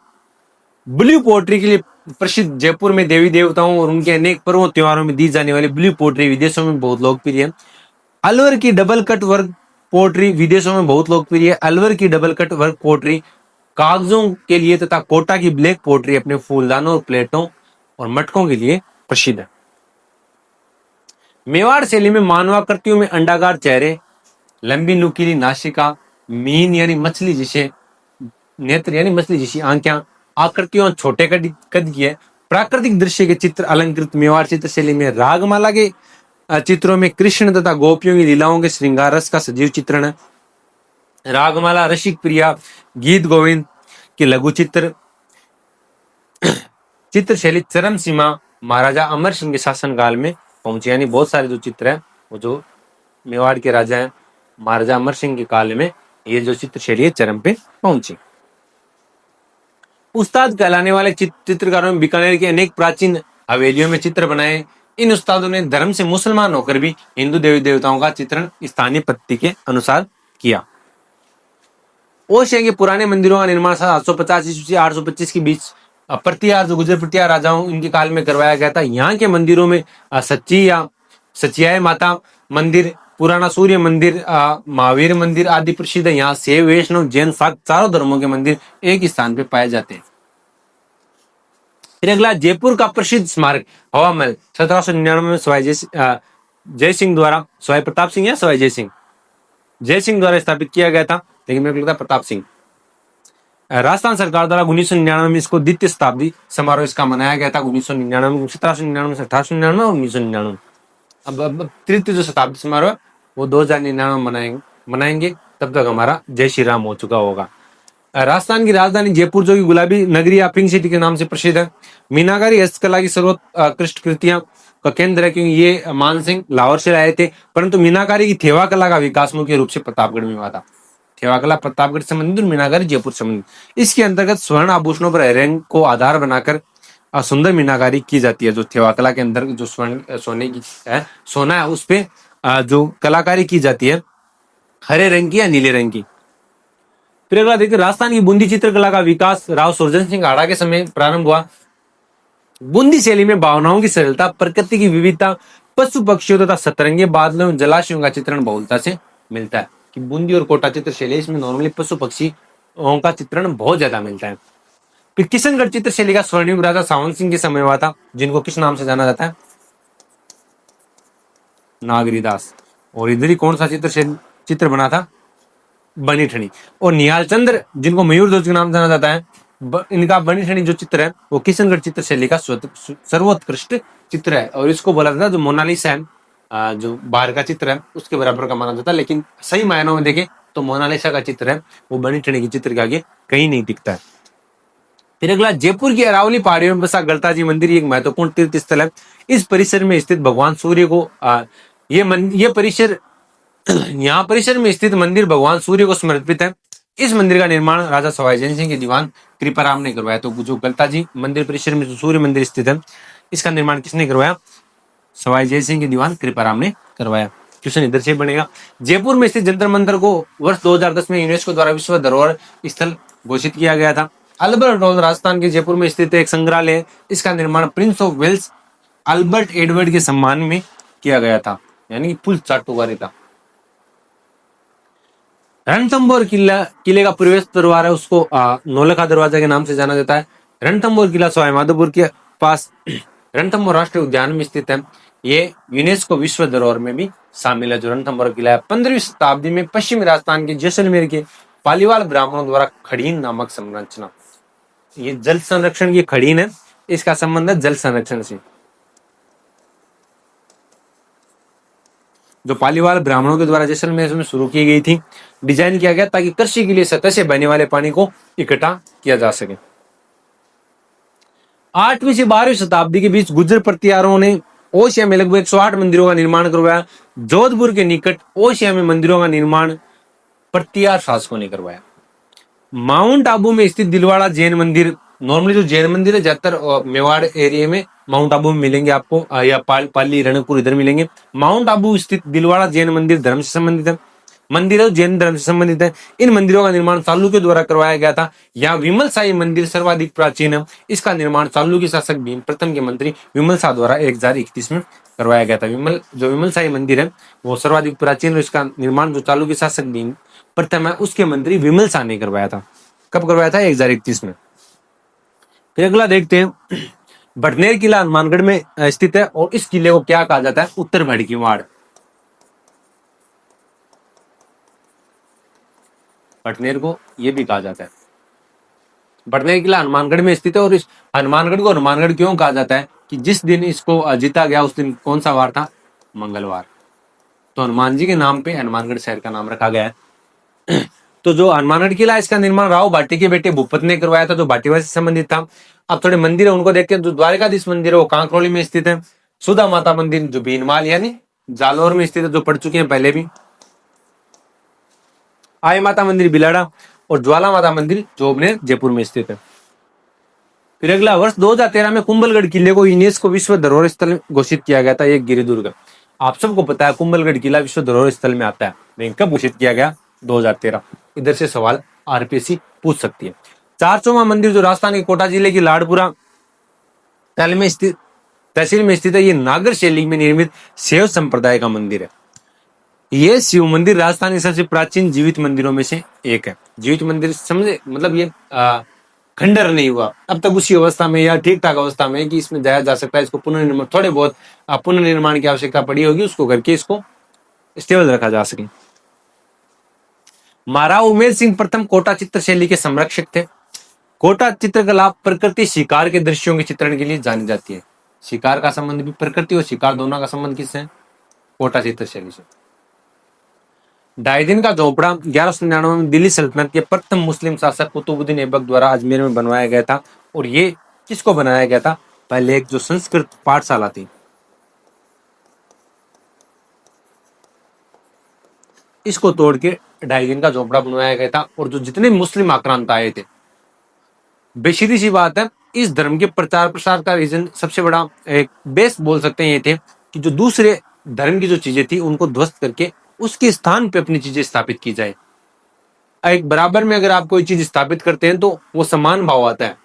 ब्लू पोट्री के लिए प्रसिद्ध जयपुर में देवी देवताओं और उनके अनेक पर्वों त्योहारों में दी जाने वाली ब्लू पोट्री विदेशों में बहुत लोकप्रिय है। अलवर की डबल कट वर्क पोट्री विदेशों में बहुत लोकप्रिय है। अलवर की डबल कट वर्क पोट्री कागजों के लिए तथा कोटा की ब्लैक पोट्री अपने फूलदानों और प्लेटों और मटकों के लिए प्रसिद्ध है। मेवाड़ शैली में मानवाकृतियों में अंडाकार चेहरे, लंबी नुकीली नासिका, मीन यानी मछली जैसे नेत्र यानी मछली जैसी आंखें, आकृतियों छोटे कद की है। प्राकृतिक दृश्य के चित्र अलंकृत मेवाड़ चित्र शैली में रागमाला के चित्रों में कृष्ण तथा गोपियों की लीलाओं के श्रृंगार रस का सजीव चित्रण है। रागमाला, रसिक प्रिया, गीत गोविंद के लघु चित्र शैली चरम सीमा महाराजा अमर सिंह के शासनकाल में पहुंचे। यानी बहुत सारे जो चित्र है वो जो मेवाड़ के राजा हैं महाराजा अमर सिंह के काल में ये जो चित्र शैली है चरम पे पहुंची। उस्ताद कहलाने वाले चित्रकारों ने बीकानेर की अनेक प्राचीन हवेलियों में चित्र बनाए। इन उस्तादों ने धर्म से मुसलमान होकर भी हिंदू देवी देवताओं का चित्रण स्थानीय पद्धति के अनुसार किया। ओशिया के पुराने मंदिरों का निर्माण 750 ईस्वी से 825 के बीच प्रतिहार जो गुजर प्रतिहार राजाओं इनके काल में करवाया गया था। यहाँ के मंदिरों में सचियाय माता मंदिर, पुराना सूर्य मंदिर, महावीर मंदिर आदि प्रसिद्ध है। यहाँ शैव, वैष्णव, जैन, शाक्त चारों धर्मों के मंदिर एक ही स्थान पे पाए जाते हैं। फिर अगला जयपुर का प्रसिद्ध स्मारक हवा महल 1799 में सवाई जय सिंह द्वारा, सवाई प्रताप सिंह या सवाई जय सिंह द्वारा स्थापित किया गया था, लेकिन मेरे को लगता है प्रताप सिंह। राजस्थान सरकार द्वारा 1999 में इसको द्वितीय शताब्दी समारोह इसका मनाया गया था। 1999 में, 1799 से 1899 और 1999। अब तृतीय जो शताब्दी समारोह है वो 2099 मनाएंगे, तब तक हमारा जय श्री राम हो चुका होगा। राजस्थान की राजधानी जयपुर जो कि गुलाबी नगरी या पिंक सिटी के नाम से प्रसिद्ध है। मीनाकारी हस्तकला की सर्वोत्कृष्ट कृतियां का केंद्र है, क्योंकि ये मानसिंह लाहौर से आए थे, परंतु मीनाकारी की थेवा कला का विकास मुख्य रूप से प्रतापगढ़ में हुआ था। थेवा कला प्रतापगढ़ से संबंधित और मीनाकारी जयपुर से संबंधित। इसके अंतर्गत स्वर्ण आभूषणों पर रंग को आधार बनाकर सुंदर मीनाकारी की जाती है। जो थेवा कला के अंदर जो सोना है उस पे जो कलाकारी की जाती है हरे रंग की या नीले रंग की। फिर अगला देखिए, राजस्थान की बूंदी चित्रकला का विकास राव सुरजन सिंह आड़ा के समय प्रारंभ हुआ। बूंदी शैली में भावनाओं की सरलता, प्रकृति की विविधता, पशु पक्षियों तथा सतरंगे बादलों और जलाशयों का चित्रण बहुलता से मिलता है। कि बूंदी और कोटा चित्र शैली इसमें नॉर्मली पशु पक्षियों का चित्रण बहुत ज्यादा मिलता है। फिर किशनगढ़ चित्र शैली का स्वर्णिम राजा सावन सिंह के समय हुआ था, जिनको किस नाम से जाना जाता है? नागरीदास। और इधर ही कौन सा चित्र बना था? बनी ठनी। और निहाल चंद्र जिनको मयूर ध्वज के नाम जाना जाता है, इनका बनी ठनी जो चित्र है वो किशनगढ़ चित्र शैली का सर्वोत्कृष्ट चित्र है। और इसको बोला जाता है जो मोनालिसा है, जो बाहर का चित्र है उसके बराबर का माना जाता है, लेकिन सही मायनों में देखें तो मोनालिसा का चित्र है वो बनी ठनी के चित्र के आगे कहीं नहीं दिखता है। फिर अगला, जयपुर की अरावली पहाड़ियों में बसा गलता मंदिर एक महत्वपूर्ण तीर्थ स्थल है। इस परिसर में स्थित भगवान सूर्य को ये परिसर यहाँ परिसर में स्थित मंदिर भगवान सूर्य को समर्पित है। इस मंदिर का निर्माण राजा सवाई जय सिंह के दीवान कृपाराम ने करवाया। तो जो गलता जी मंदिर परिसर में जो सूर्य मंदिर स्थित है इसका निर्माण किसने करवाया? सवाई जय सिंह के दीवान कृपाराम ने करवाया। क्वेश्चन इधर से बनेगा। जयपुर में स्थित जंतर मंतर को वर्ष 2010 में यूनेस्को द्वारा विश्व धरोहर स्थल घोषित किया गया था। अल्बर्ट हॉल राजस्थान के जयपुर में स्थित एक संग्रहालय है। इसका निर्माण Prince of Wales Albert Edward के सम्मान में किया गया था, यानी पुल चाटुकारी था। रणथंभौर किले का प्रवेश द्वार है, उसको नौलखा दरवाजा के नाम से जाना जाता है। रणथंभौर किला सवाईमाधोपुर के पास रणथंभौर राष्ट्रीय उद्यान में स्थित है। ये यूनेस्को विश्व धरोहर में भी शामिल है। जो रणथंभौर किला है 15वीं शताब्दी में पश्चिमी राजस्थान के जैसलमेर के पालीवाल ब्राह्मणों द्वारा खड़ीन नामक संरचना, ये जल संरक्षण की खड़ीन है, इसका संबंध है जल संरक्षण से। जो पालीवाल ब्राह्मणों के द्वारा जैसलमेर में शुरू की गई थी, डिजाइन किया गया ताकि कृषि के लिए सतह से बहने वाले पानी को इकट्ठा किया जा सके। 8वीं से 12वीं शताब्दी के बीच गुर्जर प्रतिहारों ने ओशिया में लगभग 108 मंदिरों का निर्माण करवाया। जोधपुर के निकट ओशिया में मंदिरों का निर्माण प्रतिहार शासकों ने करवाया। माउंट आबू में स्थित दिलवाड़ा जैन मंदिर नॉर्मली जो जैन मंदिर है ज्यादातर मेवाड़ एरिया में माउंट आबू में मिलेंगे आपको, या पाली रणकपुर इधर मिलेंगे। माउंट आबू स्थित दिलवाड़ा जैन मंदिर धर्म से संबंधित है, मंदिर है जैन धर्म से संबंधित है। इन मंदिरों का निर्माण चालुक्य द्वारा करवाया गया था। यहाँ विमल शाही मंदिर सर्वाधिक प्राचीन है। इसका निर्माण चालुक्य शासक भीम प्रथम के मंत्री विमल शाह द्वारा 1031 में करवाया गया था। विमल शाही मंदिर है वो सर्वाधिक प्राचीन है। इसका निर्माण जो चालुक्य शासक भीम प्रथम है उसके मंत्री विमल शाह ने करवाया था। कब करवाया था? 1031 में। फिर अगला देखते हैं, भटनेर किला हनुमानगढ़ में स्थित है और इस किले को क्या कहा जाता है? उत्तर भड़कीवाड़। भटनेर को यह भी कहा जाता है। भटनेर किला हनुमानगढ़ में स्थित है और इस हनुमानगढ़ को हनुमानगढ़ क्यों कहा जाता है? कि जिस दिन इसको जीता गया उस दिन कौन सा वार था? मंगलवार। तो हनुमान जी के नाम पे हनुमानगढ़ शहर का नाम रखा गया है। तो जो हनुमानगढ़ किला, इसका निर्माण राव भाटी के बेटे भूपत ने करवाया था, जो भाटीवासी से संबंधित था। अब थोड़े मंदिर है उनको देखते हैं। जो द्वारकाधीश मंदिर है वो कांकरोली में स्थित है। सुधा माता मंदिर जो भीनमाल यानी जालोर में स्थित है, जो पढ़ चुके हैं पहले भी। आई माता मंदिर बिलाड़ा और ज्वाला माता मंदिर जोबनेर जयपुर में स्थित है। फिर अगला, वर्ष 2013 में कुंभलगढ़ किले को यूनेस्को विश्व धरोहर स्थल घोषित किया गया था। एक गिरिदुर्ग। आप सबको पता है कुंभलगढ़ किला विश्व धरोहर स्थल में आता है, लेकिन कब घोषित किया गया? 2013। इधर से सवाल आरपीएससी पूछ सकती है। चारचौमा मंदिर जो राजस्थान के कोटा जिले की लाड़पुरा तहसील में स्थित है, ये नागर शैली में निर्मित शैव संप्रदाय का मंदिर है। ये शिव मंदिर राजस्थान के सबसे प्राचीन जीवित मंदिरों में से एक है। जीवित मंदिर समझे, मतलब ये खंडर नहीं हुआ, अब तक उसी अवस्था में या ठीक ठाक अवस्था में कि इसमें जाया जा सकता है। इसको पुनर्निर्माण, थोड़े बहुत पुनर्निर्माण की आवश्यकता पड़ी होगी, उसको करके इसको स्टेबल रखा जा सके। महाराज उमेर सिंह प्रथम कोटा चित्र शैली के संरक्षक थे। कोटा चित्रकला प्रकृति शिकार के दृश्यों के चित्रण के लिए जानी जाती है। शिकार का संबंध भी प्रकृति और शिकार दोनों का संबंध किससे है? कोटा चित्र शैली से। ढाई दिन का झोपड़ा 1199 में दिल्ली सल्तनत के प्रथम मुस्लिम शासक कुतुबुद्दीन ऐबक द्वारा अजमेर में बनवाया गया था। और ये किसको बनाया गया था? पहले एक जो संस्कृत पाठशाला थी, इसको तोड़ के 2.5 दिन का झोपड़ा बनवाया गया था। और जो जितने मुस्लिम आक्रांत आए थे, बेसीधी सी बात है, इस धर्म के प्रचार प्रसार का रीजन सबसे बड़ा एक बेस बोल सकते हैं ये थे कि जो दूसरे धर्म की जो चीजें थी उनको ध्वस्त करके उसके स्थान पे अपनी चीजें स्थापित की जाए। एक बराबर में अगर आप कोई चीज स्थापित करते हैं तो वो समान भाव आता है,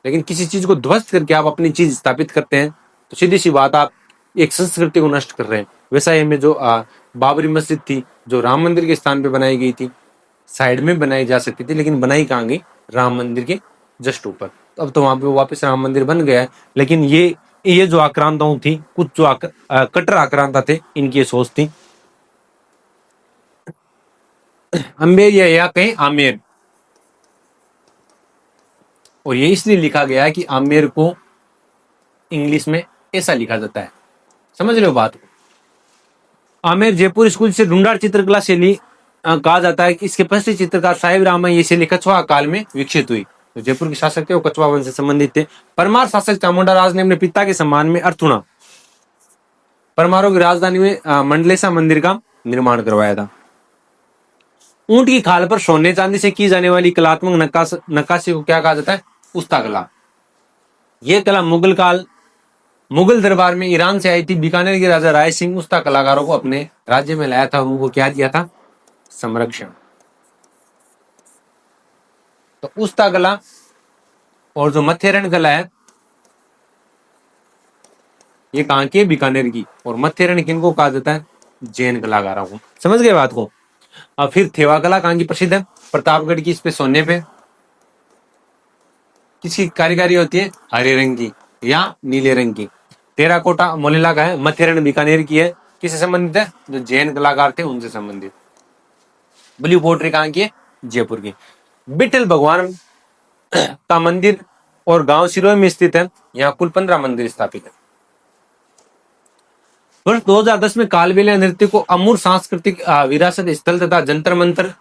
लेकिन किसी चीज को ध्वस्त करके आप अपनी चीज स्थापित करते हैं तो सीधी सी बात, आप एक संस्कृति को नष्ट कर रहे हैं। वैसा ही में जो बाबरी मस्जिद थी, जो राम मंदिर के स्थान पे बनाई गई थी, साइड में बनाई जा सकती थी, लेकिन बनाई कहाँ गई? राम मंदिर के जस्ट ऊपर। तो अब तो वहां पे वापस राम मंदिर बन गया है। लेकिन ये जो आक्रांताओं थी, कुछ जो कट्टर आक्रांता थे, इनकी सोच थी। अम्बेर या कहीं आमेर, और ये इसलिए लिखा गया है कि आमेर को इंग्लिश में ऐसा लिखा जाता है। समझ लो बात को। आमेर जयपुर स्कूल से ढूंढाड़ चित्रकला शैली कहा जाता है कि इसके प्रसिद्ध चित्रकार साहिब राम ये शैली कछवा काल में विकसित हुई। तो जयपुर के शासक थे वो कछवा वंश से संबंधित थे। परमार शासक चामुंडा राज ने अपने पिता के सम्मान में अर्थुणा, परमारों की राजधानी में मंडलेसा मंदिर का निर्माण करवाया था। ऊंट की खाल पर सोने चांदी से की जाने वाली कलात्मक नक्काशी को क्या कहा जाता है? उस्ता कला। यह कला मुगल दरबार में ईरान से आई थी। बीकानेर के राजा राय सिंह उस्ता कलाकारों को अपने राज्य में लाया था, उनको क्या दिया था? संरक्षण। तो उस्ता कला और जो मथेरण कला है ये कहां की है? बीकानेर की। और मथेरण किनको कहा जाता है? जैन कलाकारों को। समझ गए बात को? अब फिर थेवा कला कहां की प्रसिद्ध है? प्रतापगढ़ की। इस पे सोने पे किसकी कारीगरी होती है? हरे रंग की या नीले रंग की। टेराकोटा मोलेला का है। मथेरण बीकानेर की है। किससे संबंधित है? जो जैन कलाकार थे उनसे संबंधित। ब्लू पोट्री कहां की है? जयपुर की। विठल भगवान का मंदिर और गांव सिरोही में स्थित है। यहाँ कुल 15 मंदिर स्थापित है। वर्ष 2010 में कालबेलिया नृत्य को अमूर्त सांस्कृतिक विरासत स्थल तथा जंतर मंतर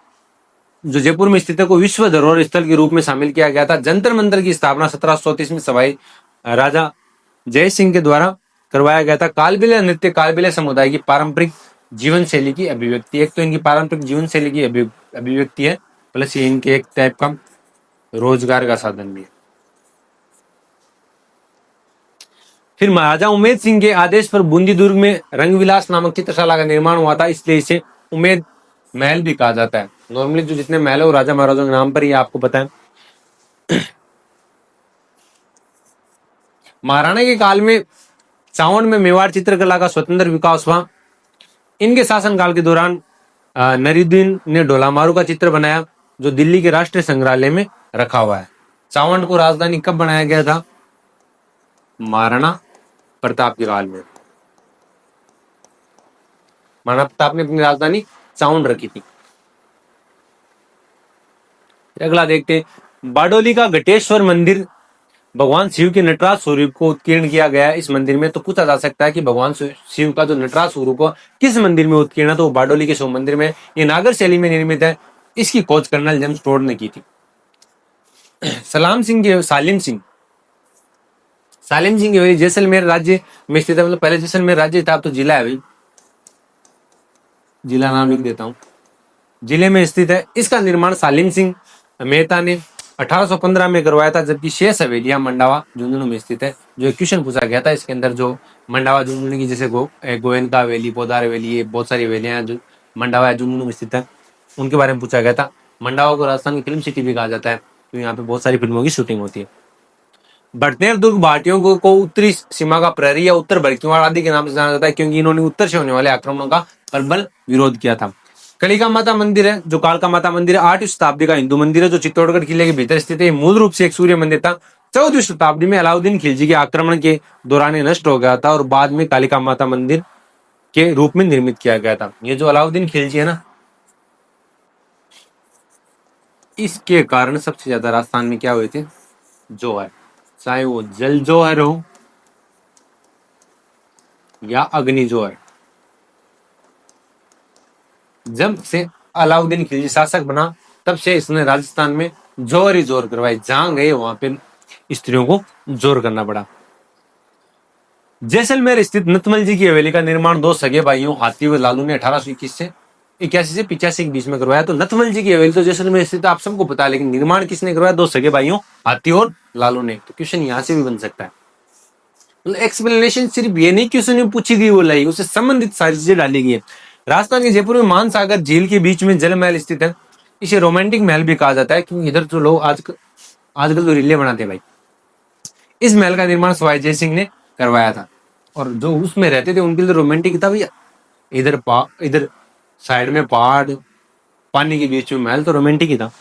जो जयपुर में स्थित है को विश्व धरोहर स्थल के रूप में शामिल किया गया था। जंतर मंतर की स्थापना 1734 में सवाई राजा जय सिंह के द्वारा करवाया गया था। कालबेलिया नृत्य कालबेलिया समुदाय की पारंपरिक जीवन शैली की अभिव्यक्ति। एक तो इनकी पारंपरिक जीवन शैली की अभिव्यक्ति है, प्लस ये इनके एक टाइप का रोजगार का साधन भी है। फिर महाराजा उमेद सिंह के आदेश पर बूंदी दुर्ग में रंगविलास नामक चित्रशाला का निर्माण हुआ था, इसलिए इसे उमेद महल भी कहा जाता है। नॉर्मली जो जितने महल है वो राजा महाराजाओं के नाम पर ही आपको पता है। महाराणा के काल में चावंड में मेवाड़ चित्रकला का स्वतंत्र विकास हुआ। इनके शासनकाल के दौरान नरीद्दीन ने ढोलामारू का चित्र बनाया, जो दिल्ली के राष्ट्रीय संग्रहालय में रखा हुआ है। चावंड को राजधानी कब बनाया गया था? महाराणा प्रताप के काल में। महाराणा प्रताप ने अपनी राजधानी चावंड रखी थी। अगला देखते हैं, बारडोली का घटेश्वर मंदिर भगवान शिव के नटराज स्वरूप को उत्कीर्ण किया गया है। इस मंदिर में तो पूछा जा सकता है कि भगवान शिव का जो नटराज स्वरूप है किस मंदिर में उत्कीर्ण है, तो बारडोली के शिव मंदिर में। ये नागर शैली में निर्मित है। इसकी खोज कर्नल जेम्स टोड ने की थी। सालिम सिंह की हवेली जैसलमेर राज्य में स्थित है। मतलब पहले जैसलमेर राज्य था, अब तो जिला है भाई, जिला नाम लिख देता हूं। जिले में स्थित है। इसका निर्माण सालिम सिंह मेहता ने 1815 में करवाया था, जबकि शेष हवेलियां मंडावा झुंझुनू में स्थित है। जो एक क्वेश्चन पूछा गया था इसके अंदर, जो मंडावा झुंझुनू की, जैसे गोयनका हवेली, पोदार हवेली, ये बहुत सारी हवेलियां जो मंडावा झुंझुनू में स्थित है, उनके बारे में पूछा गया था। मंडावा को राजस्थान की फिल्म सिटी भी कहा जाता है, तो यहाँ पे बहुत सारी फिल्मों की शूटिंग होती है। भटनेर दुर्ग भाटियों को उत्तरी सीमा का प्रहरी या उत्तर भड़कीवाड़ आदि के नाम से जाना जाता है, क्योंकि इन्होंने उत्तर से होने वाले आक्रमणों का प्रबल विरोध किया था। कलिका माता मंदिर है, जो कालका माता मंदिर है, 8वीं शताब्दी का हिंदू मंदिर है, जो चित्तौड़गढ़ किले के भीतर स्थित है। मूल रूप से एक सूर्य मंदिर था। 14वीं शताब्दी में अलाउद्दीन खिलजी के आक्रमण के दौरान नष्ट हो गया था और बाद में कालिका माता मंदिर के रूप में निर्मित किया गया था। ये जो अलाउद्दीन खिलजी है ना, इसके कारण सबसे ज्यादा राजस्थान में क्या हुए थे? जोहर, चाहे वो जल जोहर हो या अग्नि जोहर। जब से अलाउद्दीन खिलजी शासक बना, तब से इसने राजस्थान में जोर ही जोर करवाए। जहां गए वहां पे स्त्रियों को जोर करना पड़ा। जैसलमेर स्थित नतमल जी की हवेली का निर्माण दो सगे भाइयों हाथी व लालू ने 1881 से 85 के बीच में करवाया। तो नतमल जी की हवेली तो जैसलमेर स्थित आप सबको पता है, लेकिन निर्माण किसने करवाया? दो सगे भाइयों हाथी और लालू ने। तो क्वेश्चन यहां से भी बन सकता है। मतलब एक्सप्लेनेशन सिर्फ ये नहीं क्वेश्चन में पूछी गई, वो लाई, उससे संबंधित सारी चीजें डाली गई है। राजस्थान के जयपुर में मानसागर झील के बीच में जल महल स्थित है। इसे रोमांटिक महल भी कहा जाता है, क्योंकि इधर तो लोग आजकल तो रीले बनाते हैं भाई। इस महल का निर्माण सवाई जय सिंह ने करवाया था, और जो उसमें रहते थे उनके लिए रोमांटिक था भैया। इधर साइड में पहाड़, पानी के बीच में महल, तो रोमांटिक ही था।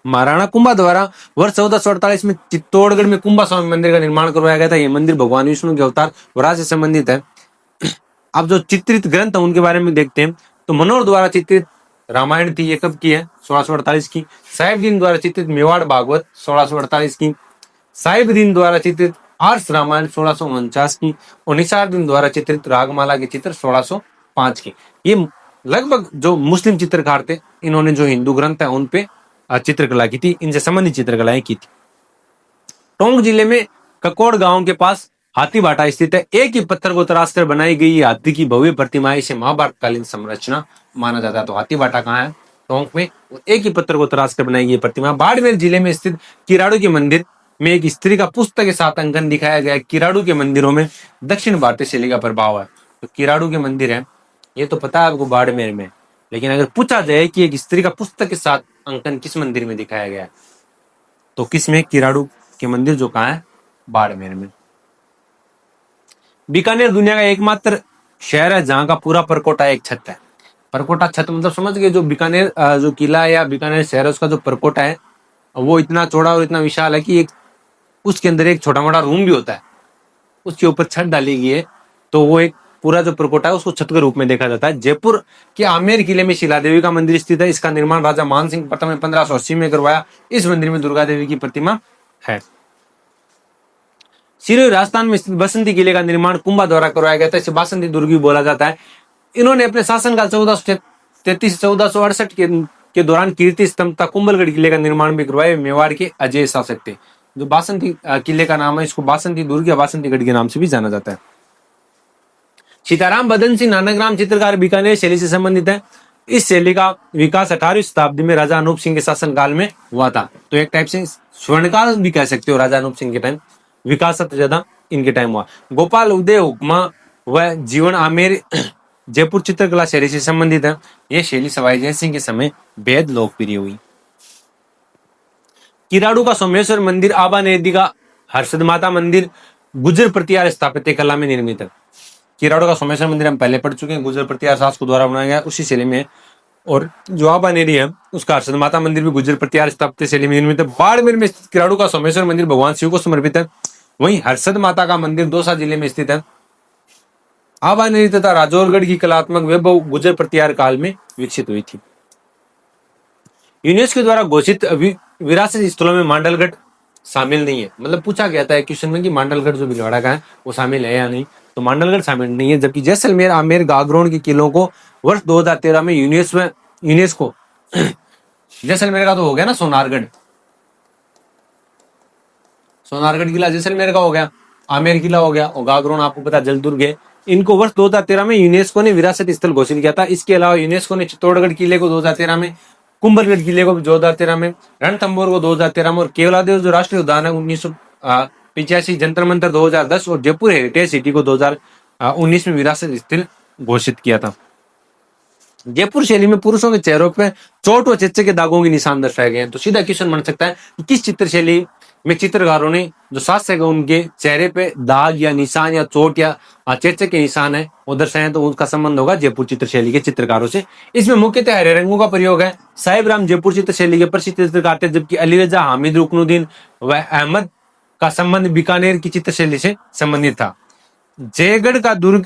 महाराणा कुंभा द्वारा वर्ष 1448 में चित्तौड़गढ़ में कुंभा स्वामी मंदिर का निर्माण करवाया गया था। यह मंदिर भगवान विष्णु के अवतार वराह से संबंधित है। अब जो चित्रित ग्रंथ है उनके बारे में देखते हैं। तो मनोहर द्वारा चित्रित रामायण थी, ये कब की है? 1648 की। साहिबदीन द्वारा चित्रित मेवाड़ भागवत 1648 की। साहिबदीन द्वारा चित्रित आर्ष रामायण 1649 की। और निसारुद्दीन द्वारा चित्रित रागमाला के चित्र 1605 की। ये लगभग जो मुस्लिम चित्रकार थे, इन्होंने जो हिंदू ग्रंथ है उन पे चित्रकला की थी, इनसे संबंधित चित्रकलाएं की थी। टोंक जिले में ककोड़ गांव के पास हाथी बाटा स्थित है। एक ही पत्थर को तराश कर बनाई गई हाथी की भव्य प्रतिमा, इसे महाभारत कालीन संरचना माना जाता है। तो हाथी बाटा कहाँ है? टोंक में। एक ही पत्थर को तराश कर बनाई गई प्रतिमा। बाड़मेर जिले में स्थित किराड़ू के मंदिर में एक स्त्री का पुस्तक के साथ अंकन दिखाया गया है। किराड़ू के मंदिरों में दक्षिण भारतीय शैली का प्रभाव है। तो किराड़ू के मंदिर है, ये तो पता है आपको, बाड़मेर में। लेकिन अगर पूछा जाए कि एक स्त्री का पुस्तक के साथ अंकन किस मंदिर में दिखाया गया है, तो किसमें? किराड़ू के मंदिर, जो कहाँ है? बाड़मेर में। बीकानेर दुनिया का एकमात्र शहर है जहां का पूरा परकोटा एक छत है। परकोटा छत मतलब समझ गए, जो बीकानेर जो किला या बीकानेर शहर है उसका जो परकोटा है वो इतना चौड़ा और इतना विशाल है कि एक उसके अंदर एक छोटा मोटा रूम भी होता है, उसके ऊपर छत डाली गई है। तो वो एक पूरा जो परकोटा है उसको छत के रूप में देखा जाता है। जयपुर के आमेर किले में शिला देवी का मंदिर स्थित है। इसका निर्माण राजा मान सिंह प्रथम ने 1580 में करवाया। इस मंदिर में दुर्गा देवी की प्रतिमा है। सिरोही राजस्थान में स्थित बसंती किले का निर्माण कुंभा द्वारा करवाया गया था। इसे बासंती दुर्ग भी बोला जाता है। इन्होंने अपने शासनकाल 1433 से 1468 के दौरान कीर्ति स्तंभ तथा कुंभलगढ़ किले का निर्माण भी करवाया। मेवाड़ के अजय शासक थे। जो बासंती किले का नाम है, इसको बासंती दुर्ग या बासंतीगढ़ के नाम से भी जाना जाता है। सीताराम बदन सिंह नानकराम चित्रकार बीकानेर शैली से संबंधित है। इस शैली का विकास 18वीं शताब्दी में राजा अनूप सिंह के शासनकाल में हुआ था। तो एक टाइप से स्वर्णकाल भी कह सकते हो राजा अनूप सिंह के टाइम। विकास सबसे ज्यादा इनके टाइम हुआ। गोपाल उदय हुक्मा व जीवन आमेर जयपुर चित्रकला शैली से संबंधित है। यह शैली सवाई जय सिंह के समय बेहद लोकप्रिय हुई। किराड़ू का सोमेश्वर मंदिर आबा नेदी का हर्षद माता मंदिर गुजर प्रतिहार स्थापत्य कला में निर्मित है। किराड़ू का सोमेश्वर मंदिर हम पहले पढ़ चुके हैं, गुजर प्रतिहार शासकों द्वारा बनाया गया उसी शैली में। और जो आबा नेरी है उसका हर्षद माता मंदिर भी गुजर प्रतिहार स्थापत्य शैली में निर्मित है। बाड़मेर में स्थित किराड़ू का सोमेश्वर मंदिर भगवान शिव को समर्पित है। वहीं हर्षद माता का मंदिर दौसा जिले में स्थित है। आबा नेरी तथा राजौरगढ़ की कलात्मक वैभव गुजर प्रतिहार काल में विकसित हुई थी। यूनेस्को द्वारा घोषित विरासत स्थलों में मांडलगढ़ शामिल नहीं है। मतलब पूछा गया था क्वेश्चन में कि मांडलगढ़ जो भीलवाड़ा का है वो शामिल है या नहीं, तो मांडलगढ़ शामिल नहीं है। जबकि जैसलमेर, आमेर, गागरोन के किलों को वर्ष 2013 में यूनेस्को जैसलमेर का तो हो गया ना, सोनारगढ़ किला जैसलमेर का हो गया, आमेर किला हो गया और गागरोन आपको पता जलदुर्ग है। इनको वर्ष 2013 में यूनेस्को ने विरासत स्थल घोषित किया था। इसके अलावा यूनेस्को ने चित्तौड़गढ़ किले को 2013 में, कुंभलगढ़ किले को 2013 में, रणथंभौर को 2013 में और केवलादेव जो राष्ट्रीय उद्यान है 1985, जंतर मंतर 2010 और जयपुर हेरिटेज सिटी को 2019 में विरासत स्थल घोषित किया था। जयपुर शैली में पुरुषों के चेहरों पे चोट व चेचे के दागों के निशान दर्शाए गए हैं। तो सीधा क्वेश्चन बन सकता है कि किस चित्र शैली में चित्रकारों ने जो शासक है उनके चेहरे पे दाग या निशान या चोट या चेचे के निशान है वो दर्शाए, तो उसका संबंध होगा जयपुर चित्र शैली के चित्रकारों से। इसमें मुख्यतः हरे रंगों का प्रयोग है। साहिब राम जयपुर चित्र शैली के प्रसिद्ध चित्रकार थे, जबकि अली रजा, हामिद रुकनुद्दीन व अहमद का संबंध बीकानेर की चित्र शैली से संबंधित था। जयगढ़ का दुर्ग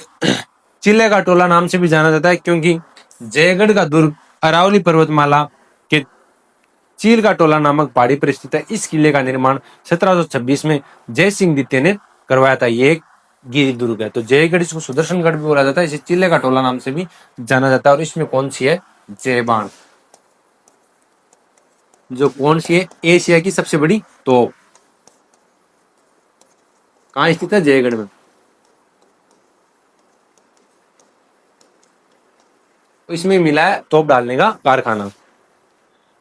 चिल्ले का टोला नाम से भी जाना जाता है, क्योंकि जयगढ़ का दुर्ग अरावली पर्वतमाला के चील का टोला नामक पहाड़ी पर स्थित है। इस किले का निर्माण 1726 में जय सिंह द्वितीय ने करवाया था। ये एक गिरी दुर्ग है। तो जयगढ़ इसको सुदर्शनगढ़ भी बोला जाता है, इसे चिल्ले का टोला नाम से भी जाना जाता है। और इसमें कौन सी है? जयबान, जो कौन सी है? एशिया की सबसे बड़ी तोप। कहाँ स्थित है? जयगढ़ में। इसमें मिला है तोप डालने का कारखाना।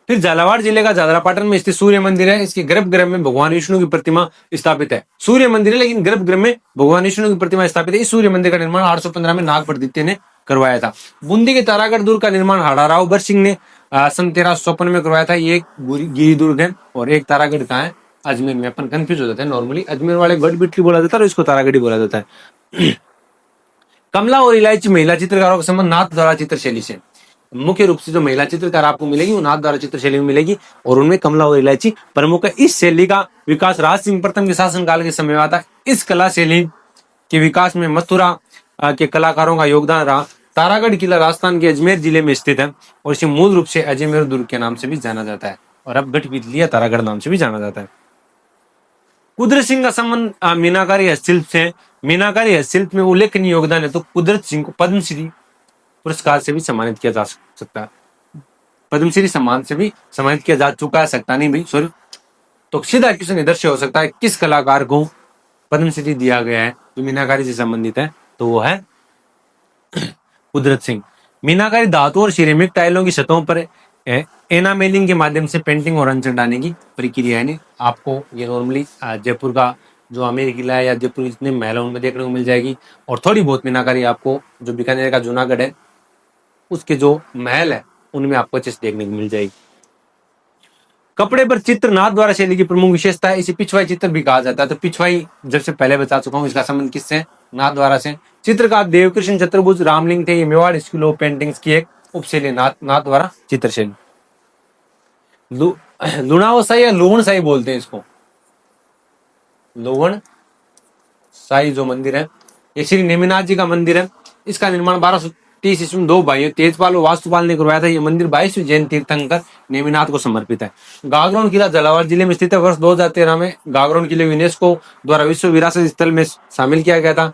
फिर झालावाड़ जिले का झालरापाटन में स्थित सूर्य मंदिर है। इसके गर्भगृह में भगवान विष्णु की प्रतिमा स्थापित है। सूर्य मंदिर है लेकिन गर्भगृह में भगवान विष्णु की प्रतिमा स्थापित है। इस सूर्य मंदिर का निर्माण 815 में नाग प्रदित्य ने करवाया था। बूंदी के तारागढ़ दुर्ग का निर्माण हाड़ाराव बर सिंह ने सन 1356 में करवाया था। ये एक गिरी दुर्ग है। और एक तारागढ़ कहाँ है? अजमेर में। अपन कंफ्यूज हो जाते हैं नॉर्मली, अजमेर वाले गढ़ बिटली बोला जाता है और इसको तारागढ़ बोला जाता है। कमला और इलायची महिला चित्रकारों का संबंध नाथ द्वारा चित्र शैली से। मुख्य रूप से जो महिला चित्रकार आपको मिलेगी वो नाथ द्वारा चित्र शैली में मिलेगी और उनमें कमला और इलायची प्रमुख है। इस शैली का विकास राज सिंह प्रथम के शासनकाल के समय हुआ था। इस कला शैली के विकास में मथुरा के कलाकारों का योगदान रहा। तारागढ़ किला राजस्थान के अजमेर जिले में स्थित है और इसे मूल रूप से अजमेर दुर्ग के नाम से भी जाना जाता है और अब गढ़ तारागढ़ नाम से भी जाना जाता है। कुदरत सिंह का संबंध मीनाकारी हस्तशिल्प से। मीनाकारी हस्तशिल्प में उल्लेखनीय योगदान है तो कुदरत सिंह को पद्मश्री पुरस्कार से भी सम्मानित किया जा सकता है। पद्मश्री सम्मान से भी सम्मानित किया जा चुका है, सकता नहीं भाई, सॉरी। तो सीधा क्वेश्चन इधर से हो सकता है, किस कलाकार को पद्मश्री दिया गया है जो मीनाकारी से संबंधित है? तो वो है कुदरत सिंह। मीनाकारी धातु और सिरेमिक टाइलों की सतहों पर एनामेलिंग के माध्यम से पेंटिंग और रंग चढ़ाने की प्रक्रिया है। आपको ये नॉर्मली जयपुर का जो आमेर किला है या जयपुर जितने महल उनमें देखने को मिल जाएगी। और थोड़ी बहुत मीनाकारी आपको जो बीकानेर का जूनागढ़ है उसके जो महल है उनमें आपको अच्छे से देखने को मिल जाएगी। कपड़े पर चित्र नाथ द्वारा शैली की प्रमुख विशेषता है। इसे पिछवाई चित्र भी कहा जाता है। तो पिछवाई जब से पहले बता चुका हूँ, इसका संबंध किससे? नाथ द्वारा से। चित्रकार देवकृष्ण चतुर्भुज रामलिंग थे। ये मेवाड़ स्कूल ऑफ पेंटिंग्स की एक उपशैली नाथ द्वारा चित्रशैली। लुणाव साई या लोहण साई बोलते हैं इसको। लोहण साई जो मंदिर है ये श्री नेमिनाथ जी का मंदिर है। इसका निर्माण 1230 ईस्वी में दो भाइयों तेजपाल और वास्तुपाल ने करवाया था। ये मंदिर 22वें जैन तीर्थंकर नेमिनाथ को समर्पित है। गागरोन किला झालावाड़ जिले में स्थित है। वर्ष 2013 में गागरोन किले यूनेस्को द्वारा विश्व विरासत स्थल में शामिल किया गया था।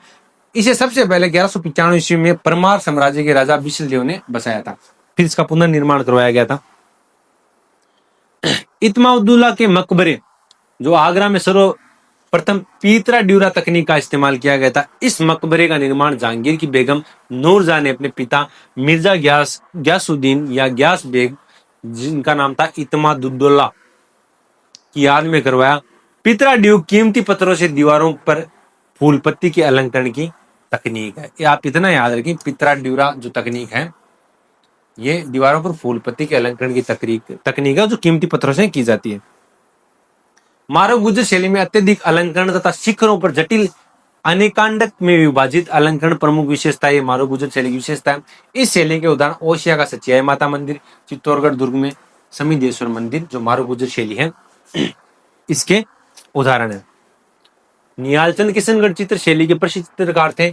इसे सबसे पहले 1195 ईस्वी में परमार साम्राज्य के राजा बिशलदेव ने बसाया था। फिर इसका पुनर्निर्माण करवाया गया था। इत्माउद्दौला के मकबरे जो आगरा में सर्वप्रथम पीतरा ड्यूरा तकनीक का इस्तेमाल किया गया था। इस मकबरे का निर्माण जहांगीर की बेगम नूरजहां ने अपने पिता मिर्जा ग्यासुद्दीन या ग्यास बेग, जिनका नाम था इत्माउद्दौला, की याद में करवाया। पीतरा ड्यूक कीमती पत्थरों से दीवारों पर फूल पत्ती के अलंकरण की तकनीक है। ये आप इतना याद रखें, पित्रा ड्यूरा जो तकनीक है, ये दीवारों पर फूल पत्ती के अलंकरण की तकनीक है जो कीमती पत्थरों से की जाती है। मानव गुर्जर शैली में अत्यधिक अलंकरण तथा शिखरों पर जटिल अनेकांडक में विभाजित अलंकरण प्रमुख विशेषता है। मानव गुर्जर शैली की विशेषता है। इस शैली के उदाहरण ओशिया का सचियाई माता मंदिर, चित्तौड़गढ़ दुर्ग में समिदेश्वर मंदिर जो मानव गुर्जर शैली है इसके उदाहरण है। निहालचंद किशनगढ़ चित्र शैली के प्रसिद्ध चित्रकार थे।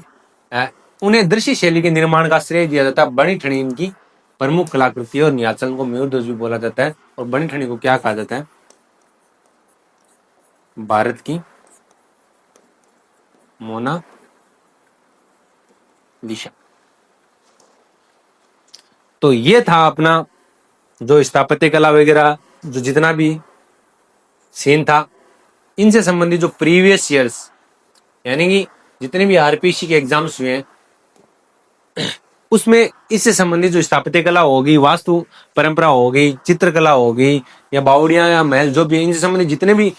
उन्हें दृश्य शैली के निर्माण का श्रेय दिया जाता है। बनी ठनी इनकी प्रमुख कलाकृति है और निहालचंद को मयूर ध्वज भी बोला जाता है। और बनी ठनी को क्या कहा जाता है? भारत की मोना लिसा। तो ये था अपना जो स्थापत्य कला वगैरह जो जितना भी सीन था, इनसे संबंधित जो प्रीवियस ईयर्स यानी कि जितने भी आरपीसी के एग्जाम्स हुए हैं उसमें इससे संबंधित जो स्थापत्य कला होगी, वास्तु परंपरा होगी, चित्रकला होगी या बावड़ियां या महल जो भी, इनसे संबंधित जितने भी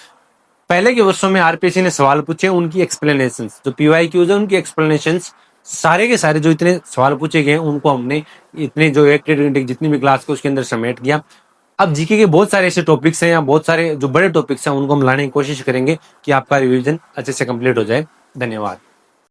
पहले के वर्षों में आरपीसी ने सवाल पूछे उनकी एक्सप्लेनेशंस, जो पीवाईक्यूज है उनकी एक्सप्लेनेशंस, सारे के सारे जो इतने सवाल पूछे गए उनको हमने इतने जो एक जितनी भी क्लास को उसके अंदर समेट दिया। अब जीके के बहुत सारे ऐसे टॉपिक्स हैं या बहुत सारे जो बड़े टॉपिक्स हैं उनको हम लाने की कोशिश करेंगे कि आपका रिवीजन अच्छे से कंप्लीट हो जाए। धन्यवाद।